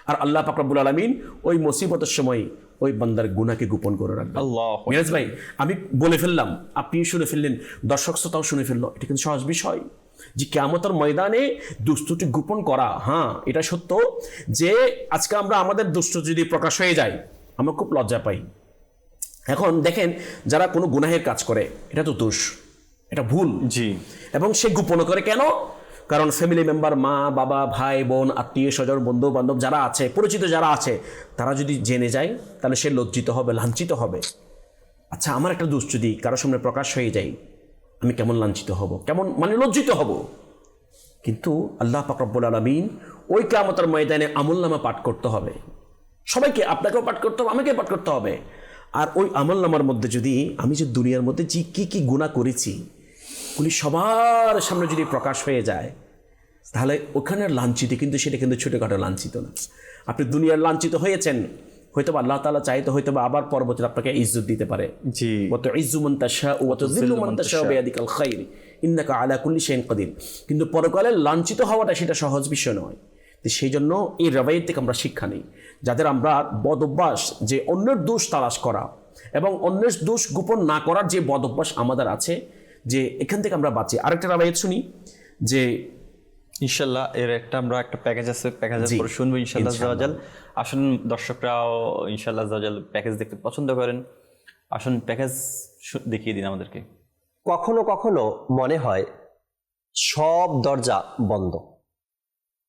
আর আল্লাহ পাক রব্বুল আলামিন ওই মুসিবতের সময় ওই বান্দার গুনাহকে গোপন করে রাখবেন। মিরাজ ভাই, আমি বলে ফেললাম, আপনি শুনে ফেললেন, দর্শক শ্রোতাও শুনে ফেললো, এটা কিন্তু সহজ বিষয় যে কিয়ামতের ময়দানে দুষ্টুটি গোপন করা। হ্যাঁ, এটা সত্য যে আজকে আমরা আমাদের দুষ্ট যদি প্রকাশ হয়ে যায়, আমরা খুব লজ্জা পাই। এখন দেখেন, যারা কোনো গুনাহের কাজ করে, এটা তো দোষ, এটা ভুল। জি, এবং সে গোপন করে কেন? কারণ ফ্যামিলি মেম্বার, মা বাবা ভাই বোন আত্মীয় স্বজন বন্ধু বান্ধব যারা আছে, পরিচিত যারা আছে, তারা যদি জেনে যায়, তাহলে সে লজ্জিত হবে, লাঞ্ছিত হবে। আচ্ছা, আমার একটা দোষ যদি কারোর সামনে প্রকাশ হয়ে যায়, আমি কেমন লাঞ্ছিত হব, কেমন লজ্জিত হব। কিন্তু আল্লাহ পাক রব্বুল আলামিন ওই কিয়ামতের ময়দানে আমলনামা পাঠ করতে হবে সবাইকে, আপনাকেও পাঠ করতে হবে, আমাকে পাঠ করতে হবে। আর ওই আমলনামার মধ্যে যদি আমি যে দুনিয়ার মধ্যে যে কি গুনাহ করেছি, ওগুলি সবার সামনে যদি প্রকাশ হয়ে যায়, তাহলে ওখানের লাঞ্ছিত কিন্তু সেটা কিন্তু ছোটোখাটো লাঞ্ছিত না। আপনি দুনিয়ার লাঞ্ছিত হয়েছেন, হয়তো আল্লাহ তাআলা চাইতে হয়তো আবার পরবর্তীতে আপনাকে ইজ্জত দিতে পারে। জি, ওয়া তুইজ্জু মান তাশাউ ওয়া তুযিল্লু মান তাশাউ বিয়াদিকাল খায়র ইন্নাকা আলা কুল্লি শাইইন কাদির। কিন্তু পরকালে লাঞ্ছিত হওয়াটা সেটা সহজ বিষয় নয়। তো সেই জন্য এই রাওয়ায়াত থেকে আমরা শিক্ষা নিই, যাদের আমরা বদ অভ্যাস যে অন্যের দোষ তালাশ করা এবং অন্যের দোষ গোপন না করার যে বদ অভ্যাস আমাদের আছে, যে এখান থেকে আমরা বাঁচি। আরেকটা রাওয়ায়াত শুনি, যে ইনশাল্লাহ এর আমরা একটা প্যাকেজ আছে, প্যাকেজের পর শুনবো ইনশাল্লাহ। আসুন দর্শকরাও ইনশাল্লাহ প্যাকেজ দেখতে পছন্দ করেন। আসুন প্যাকেজ দেখিয়ে দিন আমাদেরকে। কখনো কখনো মনে হয় সব দরজা বন্ধ,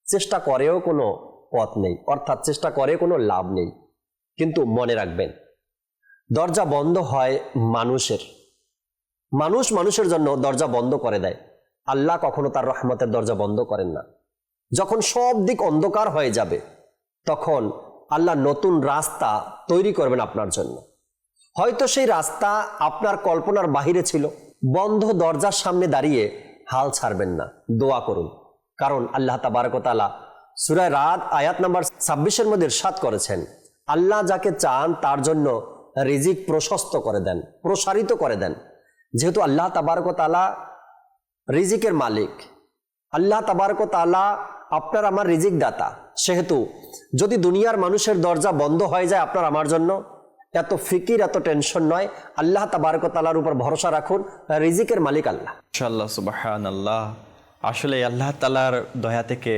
চেষ্টা করেও কোনো পথ নেই, অর্থাৎ চেষ্টা করে কোনো লাভ নেই। কিন্তু মনে রাখবেন, দরজা বন্ধ হয় মানুষের, মানুষের জন্য দরজা বন্ধ করে দেয়। আল্লাহ কখনো তার রহমতের দরজা বন্ধ করেন না। যখন সব দিক অন্ধকার হয়ে যাবে তখন আল্লাহ নতুন রাস্তা তৈরি করবেন আপনার জন্য। হয়তো সেই রাস্তা আপনার কল্পনার বাহিরে ছিল। বন্ধ দরজার সামনে দাঁড়িয়ে হাল ছাড়বেন না, দোয়া করুন। কারণ আল্লাহ তাবারক ওয়া তাআলা সূরা রাদ আয়াত নাম্বার 26-এর মধ্যে ইরশাদ করেছেন, আল্লাহ যাকে চান তার জন্য রিজিক প্রশস্ত করে দেন, প্রসারিত করে দেন। যেহেতু আল্লাহ তাবারক ওয়া তাআলা রিজিকের মালিক, আল্লাহ তাবারক ওয়া তাআলা আপনার আমার রিজিক দাতা, সেহেতু যদি দুনিয়ার মানুষের দরজা বন্ধ হয়ে যায় আপনার আমার জন্য, এত ফিকির, এত টেনশন নয়। আল্লাহ তাবারক ওয়া তাআলার উপর ভরসা রাখুন, রিজিকের মালিক আল্লাহ। ইনশাআল্লাহ, সুবহানাল্লাহ। আসলে আল্লাহ তাআলার দয়া থেকে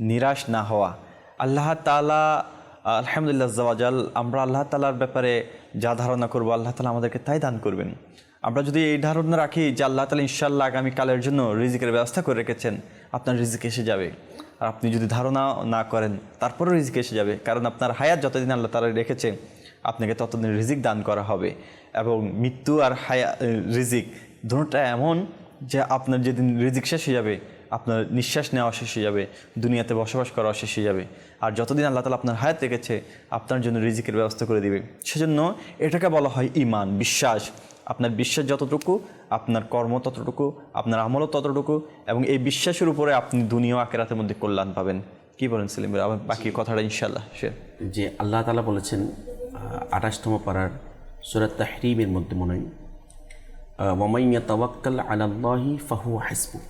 নিরাশ না হওয়া, আল্লাহ তাআলা আলহামদুলিল্লাহ আযওয়াজাল, আমরা আল্লাহ তাআলার ব্যাপারে যা ধারণা করব আল্লাহ তাআলা আমাদেরকে তাই দান করবেন। আমরা যদি এই ধারণা রাখি যে আল্লাহ তাআলা ইনশাআল্লাহ আগামীকালের জন্য রিজিকের ব্যবস্থা করে রেখেছেন, আপনার রিজিক এসে যাবে। আর আপনি যদি ধারণা না করেন তারপরেও রিজিক এসে যাবে, কারণ আপনার হায়াত যতদিন আল্লাহ তাআলা রেখেছে আপনাকে ততদিন রিজিক দান করা হবে। এবং মৃত্যু আর রিজিক দুটোটা এমন যে আপনার যেদিন রিজিক শেষ হয়ে যাবে, আপনার নিঃশ্বাস নেওয়া শেষ হয়ে যাবে, দুনিয়াতে বসবাস করা শেষ হয়ে যাবে। আর যতদিন আল্লাহ তাআলা আপনার হায়াত রেখেছে আপনার জন্য রিজিকের ব্যবস্থা করে দিবে। সেজন্য এটাকে বলা হয় ঈমান, বিশ্বাস। আপনার বিশ্বাস যতটুকু, আপনার কর্ম ততটুকু, আপনার আমলও ততটুকু, এবং এই বিশ্বাসের উপরে আপনি দুনিয়া ও আখিরাতের মধ্যে কল্যাণ পাবেন। কি বলেন সেলিম ভাই? আবার বাকি কথাটা ইনশাআল্লাহ শেয়ার। যে আল্লাহ তাআলা বলেছেন 28তম পারার সূরা তাহরীমের মধ্যে মনে হয়, ওয়া মান ইয়াতাওয়াক্কাল আলাল্লাহি ফাহুয়া হাসবুহ,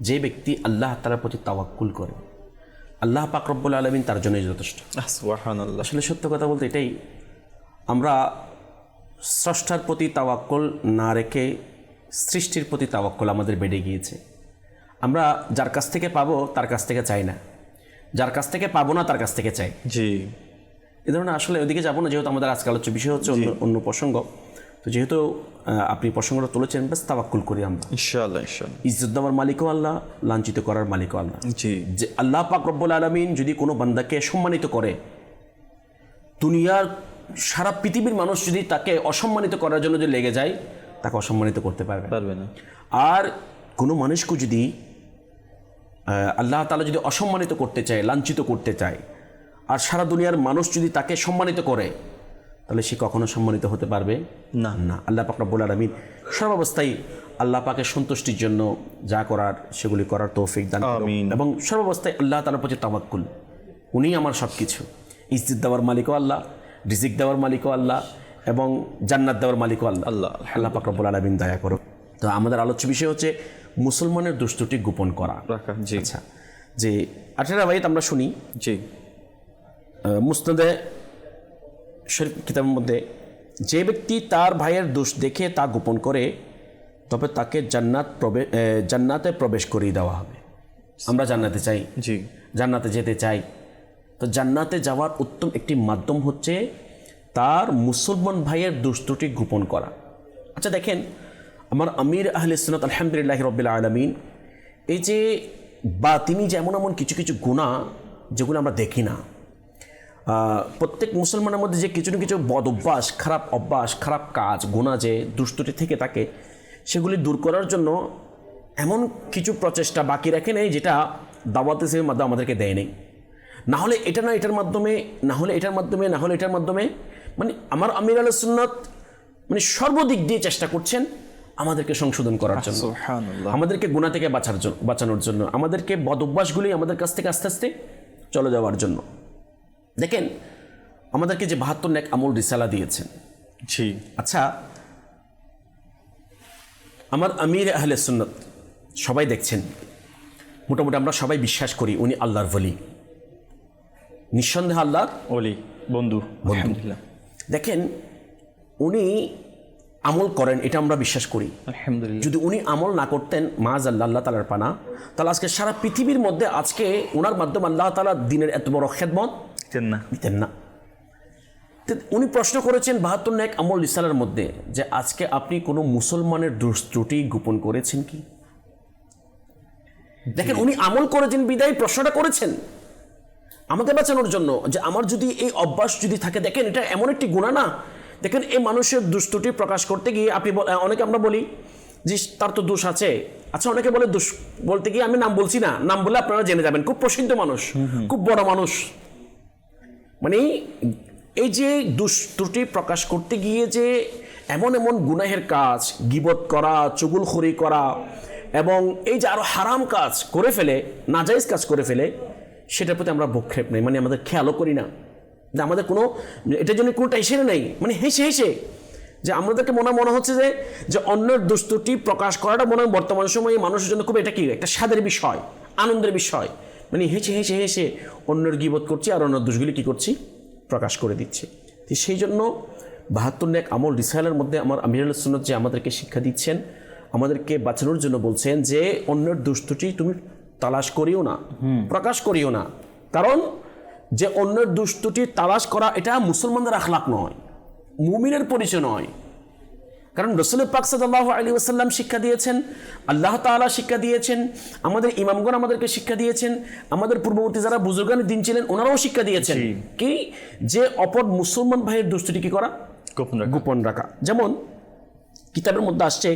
যে ব্যক্তি আল্লাহ তাআলার প্রতি তাওয়াক্কুল করে আল্লাহ পাক রব্বুল আলামিন তার জন্যই যথেষ্ট। সুবহানাল্লাহ। আসলে সত্য কথা বলতে এটাই, আমরা স্রষ্টার প্রতি তাওয়াক্কুল না রেখে সৃষ্টির প্রতি তাওয়াক্কুল আমাদের বেড়ে গিয়েছে। আমরা যার কাছ থেকে পাবো তার কাছ থেকে চাই না, যার কাছ থেকে পাবো না তার কাছ থেকে চাই। জি, এ ধরনের আসলে ওইদিকে যাবো না, যেহেতু আমাদের আজকে আলোচ্য বিষয় হচ্ছে অন্য প্রসঙ্গ। তো যেহেতু আপনি প্রসঙ্গটা তুলেছেন, বেশ তাওয়াক্কুল করি আমরা ইনশাআল্লাহ। ইনশাআল্লাহ। ইজ্জত দেওয়ার মালিকও আল্লাহ, লাঞ্ছিত করার মালিকও আল্লাহ। জি, যে আল্লাহ পাক রব্বুল আলামিন যদি কোনো বান্দাকে সম্মানিত করে, দুনিয়ার সারা পৃথিবীর মানুষ যদি তাকে অসম্মানিত করার জন্য যে লেগে যায়, তাকে অসম্মানিত করতে পারবে না। আর কোনো মানুষকে যদি আল্লাহ তাআলা যদি অসম্মানিত করতে চায়, লাঞ্ছিত করতে চায়, আর সারা দুনিয়ার মানুষ যদি তাকে সম্মানিত করে, তাহলে সে কখনো সম্মানিত হতে পারবে না। আল্লাহ পাক রব্বুল আলামিন সর্বাবস্থায় আল্লাহ পাকের সন্তুষ্টির জন্য যা করার সেগুলি করার তৌফিক দান করুন। এবং সর্বাবস্থায় আল্লাহ তাআলার প্রতি তাওয়াক্কুল, উনিই আমার সব কিছু। ইজ্জত দেওয়ার মালিকও আল্লাহ, রিজিক দেওয়ার মালিকও আল্লাহ, এবং জান্নাত দেওয়ার মালিকও আল্লাহ। আল্লাহ পাক রব্বুল আলামিন দয়া করুন। তো আমাদের আলোচ্য বিষয় হচ্ছে মুসলমানের দুষ্টুটি গোপন করা। আচ্ছা, যে 18 বাইত আমরা শুনি, জি, মুসনাদে শরীফ কিতাবের মধ্যে, যে ব্যক্তি তার ভাইয়ের দোষ দেখে তা গোপন করে তবে তাকে জান্নাতে প্রবেশ করিয়ে দেওয়া হবে। আমরা জান্নাতে চাই, জি, জান্নাতে যেতে চাই। তো জান্নাতে যাওয়ার উত্তম একটি মাধ্যম হচ্ছে তার মুসলমান ভাইয়ের দুষ্টুটি গোপন করা। আচ্ছা দেখেন, আমার আমির আহলে সুন্নাত আলহামদুলিল্লাহ রাব্বিল আলামিন, এই যে বা তিনি যেমন এমন কিছু কিছু গুনাহ যেগুলো আমরা দেখি না, প্রত্যেক মুসলমানের মধ্যে যে কিছু না কিছু বদ অভ্যাস, খারাপ অভ্যাস, খারাপ কাজ, গুনাহ যে দুষ্টুটি থেকে থাকে, সেগুলি দূর করার জন্য এমন কিছু প্রচেষ্টা বাকি রাখে নেই যেটা দাওয়াত হিসেবে মাধ্যমে আমাদেরকে দেয় নেই। না হলে এটা না এটার মাধ্যমে, না হলে এটার মাধ্যমে, না হলে এটার মাধ্যমে, মানে আমার আমির আহলে সুন্নাত মানে সর্বদিক দিয়ে চেষ্টা করছেন আমাদেরকে সংশোধন করার জন্য, আমাদেরকে গুনাহ থেকে বাঁচানোর জন্য, আমাদেরকে বদ অভ্যাসগুলি আমাদের কাছ থেকে আস্তে আস্তে চলে যাওয়ার জন্য। দেখেন, আমাদেরকে যে 72 নেক আমল রিসালা দিয়েছেন, জি, আচ্ছা, আমার আমির আহলে সুন্নাত সবাই দেখছেন, মোটামুটি আমরা সবাই বিশ্বাস করি উনি আল্লাহর ওলি, নিঃসন্দেহে আল্লাহর ওলি, বন্ধু। আলহামদুলিল্লাহ। দেখেন, উনি আমল করেন, এটা আমরা বিশ্বাস করি। আলহামদুলিল্লাহ। যদি উনি আমল না করতেন, মাআযাল্লাহ, আল্লাহ তাআলার পানা, তাহলে আজকে সারা পৃথিবীর মধ্যে আজকে ওনার মাধ্যমে আল্লাহ তাআলা দিনের এত বড় খেদমত দিতেন না। তো উনি প্রশ্ন করেছেন 72 নেক আমল রিসালার মধ্যে যে আজকে আপনি কোনো মুসলমানের দোষ ত্রুটি গোপন করেছেন কি? দেখেন উনি আমল করেছেন বিদায় প্রশ্নটা করেছেন আমাকে বাঁচানোর জন্য, যে আমার যদি এই অভ্যাস যদি থাকে, দেখেন এটা এমন একটি গুনাহ না, দেখেন এই মানুষের দুষ্টুটি প্রকাশ করতে গিয়ে আপনি অনেকে আমরা বলি যে তার তো দোষ আছে, আচ্ছা অনেকে বলে দোষ বলতে গিয়ে আমি নাম বলছি না, নাম বলে আপনারা জেনে যাবেন, খুব প্রসিদ্ধ মানুষ, খুব বড় মানুষ, মানে এই যে দুষ্টুটি প্রকাশ করতে গিয়ে যে এমন এমন গুনাহের কাজ, গীবত করা, চুগলখড়ি করা এবং এই যে আরো হারাম কাজ করে ফেলে, নাজায়েজ কাজ করে ফেলে, সেটার প্রতি আমরা ভ্রুক্ষেপ নেই, মানে আমাদের খেয়ালও করি না, যে আমাদের কোনো এটার জন্য কোনো টেনশন নেই, মানে হেসে হেসে যে আমাদেরকে মনে হচ্ছে যে অন্যের দুষ্টুটি প্রকাশ করাটা মনে হয় বর্তমান সময়ে মানুষের জন্য খুব এটা কি একটা স্বাদের বিষয়, আনন্দের বিষয়, মানে হেসে হেসে হেসে অন্যের গীবত করছি আর অন্যের দোষগুলি কী করছি প্রকাশ করে দিচ্ছি। তো সেই জন্য 72 নেক আমল রিসালার মধ্যে আমার আমির আহলে সুন্নাত যে আমাদেরকে শিক্ষা দিচ্ছেন, আমাদেরকে বাঁচানোর জন্য বলছেন যে অন্যের দুষ্টুটি তুমি তালাশ করিও না, প্রকাশ করিও না, কারণ যে অন্যের দুষ্টুটি তালাশ করা এটা মুসলমানদের আখলাক নয়, মুমিনের পরিচয় নয়। কারণ রাসূল পাক সাল্লাল্লাহু আলাইহি ওয়াসাল্লাম শিক্ষা দিয়েছেন, আল্লাহ তাআলা শিক্ষা দিয়েছেন, আমাদের ইমামগণ আমাদেরকে শিক্ষা দিয়েছেন, আমাদের পূর্ববর্তী যারা বুজুর্গান দিন ছিলেন ওনারাও শিক্ষা দিয়েছেন কি যে অপর মুসলমান ভাইয়ের দুষ্টুটি কি করা, গোপন রাখা। যেমন কিতাবের মধ্যে আসছে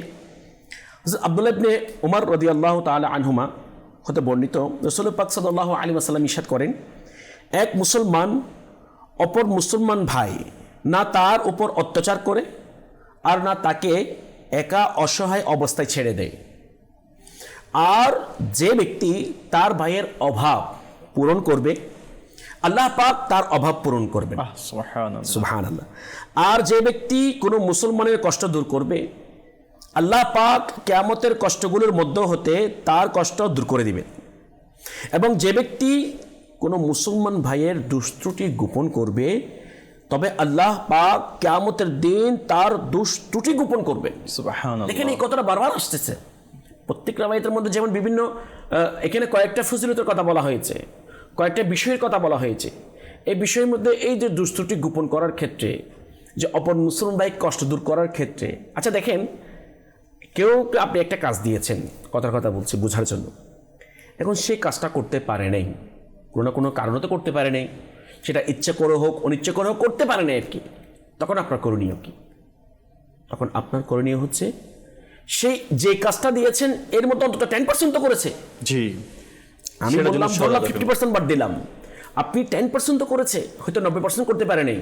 আব্দুল্লাহ ইবনে উমর রাদিয়াল্লাহু তাআলা আনহুমা হতে বর্ণিত, রাসূল পাক সাল্লাল্লাহু আলাইহি ওয়াসাল্লাম ইরশাদ করেন, এক মুসলমান অপর মুসলমান ভাই না তার উপর অত্যাচার করে আর না তাকে একা অসহায় অবস্থায় ছেড়ে দেয়, আর যে ব্যক্তি তার ভাইয়ের অভাব পূরণ করবে আল্লাহ পাক তার অভাব পূরণ করবেন, সুবহানাল্লাহ। আর যে ব্যক্তি কোনো মুসলমানের কষ্ট দূর করবে আল্লাহ পাক কিয়ামতের কষ্টগুলোর মধ্য হতে তার কষ্ট দূর করে দিবেন। এবং যে ব্যক্তি কোনো মুসলমান ভাইয়ের দুষ্ট্রুটি গোপন করবে তবে আল্লাহ পাক কিয়ামতের দিন তার দুষ্ট্রুটি গোপন করবে। সুবহানাল্লাহ। দেখেন এই কথাটা বারবার আসতেছে প্রত্যেক রাওয়ায়াতের মধ্যে, যেমন বিভিন্ন এখানে কয়েকটা ফজিলতের কথা বলা হয়েছে, কয়েকটা বিষয়ের কথা বলা হয়েছে। এই বিষয়ের মধ্যে এই যে দুষ্ট্রুটি গোপন করার ক্ষেত্রে, যে অপর মুসলমান ভাই কষ্ট দূর করার ক্ষেত্রে, আচ্ছা দেখেন কেউ আপনি একটা কাজ দিয়েছেন, কথার কথা বলছি বোঝার জন্য, এখন সে কাজটা করতে পারে নাই, কোনো না কোনো কারণে তো করতে পারে নাই, সেটা ইচ্ছে করে হোক অনিচ্ছে করে হোক করতে পারে না আর কি, তখন আপনার করণীয় কি? তখন আপনার করণীয় হচ্ছে সেই যে কাজটা দিয়েছেন এর মধ্যে অন্তত 10% তো করেছে। জি, আমি বললাম 50% বাদ দিলাম, আপনি 10% তো করেছে, হয়তো 90% করতে পারে নাই,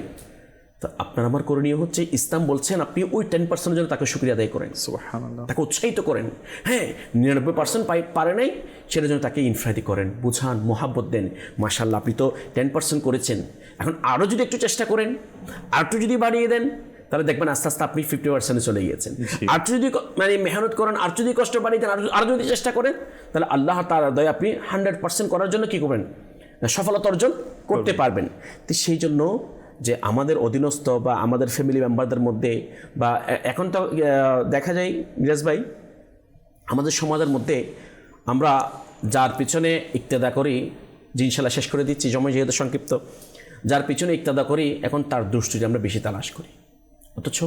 তো আপনার আমার করণীয় হচ্ছে ইসলাম বলছেন আপনি ওই 10% জন্য তাকে শুকরিয়া আদায় করেন, সুবহানাল্লাহ, তাকে উৎসাহিত করেন। হ্যাঁ 99% পারে নাই সেটার জন্য তাকে ইনফারিতি করেন, বুঝান, মোহাব্বত দেন, মাশাআল্লাহ আপনি তো 10% করেছেন, এখন আরও যদি একটু চেষ্টা করেন, আর একটু যদি বাড়িয়ে দেন, তাহলে দেখবেন আস্তে আস্তে আপনি 50% চলে গিয়েছেন। আর যদি মানে মেহনত করেন, আর যদি কষ্ট বাড়িয়ে দেন, আর যদি চেষ্টা করেন, তাহলে আল্লাহ তাআলার দয়া আপনি 100% করার জন্য কি করবেন, সফলতা অর্জন করতে পারবেন। তো সেই জন্য যে আমাদের অধীনস্থ বা আমাদের ফ্যামিলি মেম্বারদের মধ্যে বা এখন তো দেখা যায় মিরাজ ভাই আমাদের সমাজের মধ্যে আমরা যার পিছনে ইক্তেদা করি, যে ইনশাল্লাহ শেষ করে দিচ্ছি সময় যেহেতু সংক্ষিপ্ত, যার পিছনে ইক্তেদা করি এখন তার দুষ্টুটি আমরা বেশি তালাশ করি, অথচ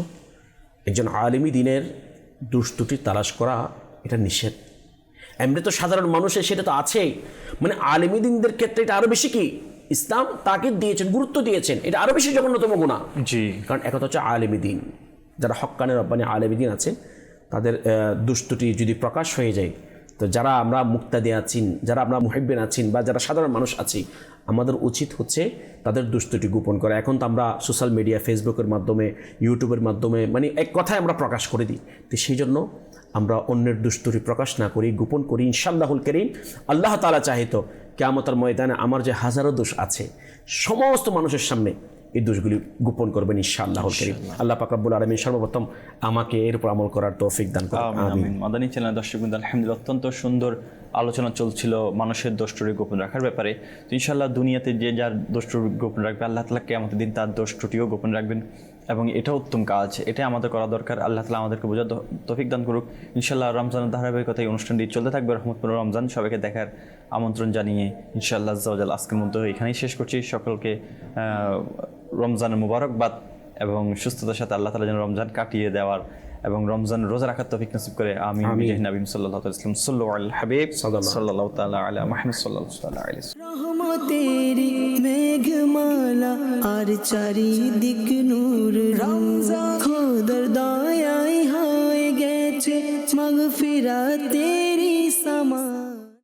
একজন আলিমি দিনের দুষ্টুটি তালাশ করা এটা নিষেধ। এমনি তো সাধারণ মানুষের সেটা তো আছেই, মানে আলিমি দিনদের ক্ষেত্রে এটা আরও বেশি কি ইসলাম তাকিদ দিয়েছেন, গুরুত্ব দিয়েছেন, এটা আরও বেশি জঘন্যতম গুনাহ। জি, কারণ একথা হচ্ছে আলেমী দ্বীন, যারা হক্কানে রব্বানি আলেমী দ্বীন আছে তাদের দুষ্টুটি যদি প্রকাশ হয়ে যায়, তো যারা আমরা মুক্তাদি আছি, যারা আমরা মুহিব্বিন আছি বা যারা সাধারণ মানুষ আছি, আমাদের উচিত হচ্ছে তাদের দুষ্টুটি গোপন করা। এখন তো আমরা সোশ্যাল মিডিয়া, ফেসবুকের মাধ্যমে, ইউটিউবের মাধ্যমে মানে এক কথায় আমরা প্রকাশ করে দিই। তো সেই জন্য আমরা অন্যের দুষ্টুটি প্রকাশ না করি, গোপন করি। ইনশাআল্লাহুল কারীম আল্লাহ তাআলা চাহিত কিয়ামতের ময়দানে আমার যে হাজারো দোষ আছে সমস্ত মানুষের সামনে এই দোষগুলি গোপন করবেন ইনশাআল্লাহুল কারীম। আল্লাহ পাক রব্বুল আলামিন সর্বপ্রথম আমাকে এর উপর আমল করার তৌফিক দান করুন, আমিন। মাদানী চ্যানেল দর্শকবৃন্দ, আলহামদুলিল্লাহ অত্যন্ত সুন্দর আলোচনা চলছিল মানুষের দোষটুটি গোপন রাখার ব্যাপারে। তো ইনশাআল্লাহ দুনিয়াতে যে যার দোষটুটি গোপন রাখবে, আল্লাহ তাআলা কিয়ামতের দিন তার দোষটুটিও গোপন রাখবেন। এবং এটা উত্তম কাজ, এটাই আমাদের করা দরকার। আল্লাহ তাআলা আমাদেরকে বোঝার তৌফিক দান করুক। ইনশাআল্লাহ রমজানের ধারাবাহিকতা এই অনুষ্ঠানটি চলতে থাকবে রহমতপুর রমজান। সবাইকে দেখার আমন্ত্রণ জানিয়ে ইনশাআল্লাহ আজ্জা ওয়া জাল্লা আজকের মতো এখানেই শেষ করছি। সকলকে রমজানের মুবারকবাদ এবং সুস্থতার সাথে আল্লাহ তাআলা যেন রমজান কাটিয়ে দেওয়ার এবং রমজান রোজা রাখার তৌফিক নসিব করে। আমিন। বিজয় নবী সাল্লাল্লাহু আলাইহি ওয়াসাল্লাম, সাল্লু আলাল হাবিব সাল্লাল্লাহু তাআলা আলা মুহাম্মদ সাল্লাল্লাহু তাআলা আলাইহি ওয়াসাল্লাম। রহমতেরি মেঘমালা আর চারিদিক নূর রমজান খোদার দয়ায় হয়ে গেছে মাগফিরাতে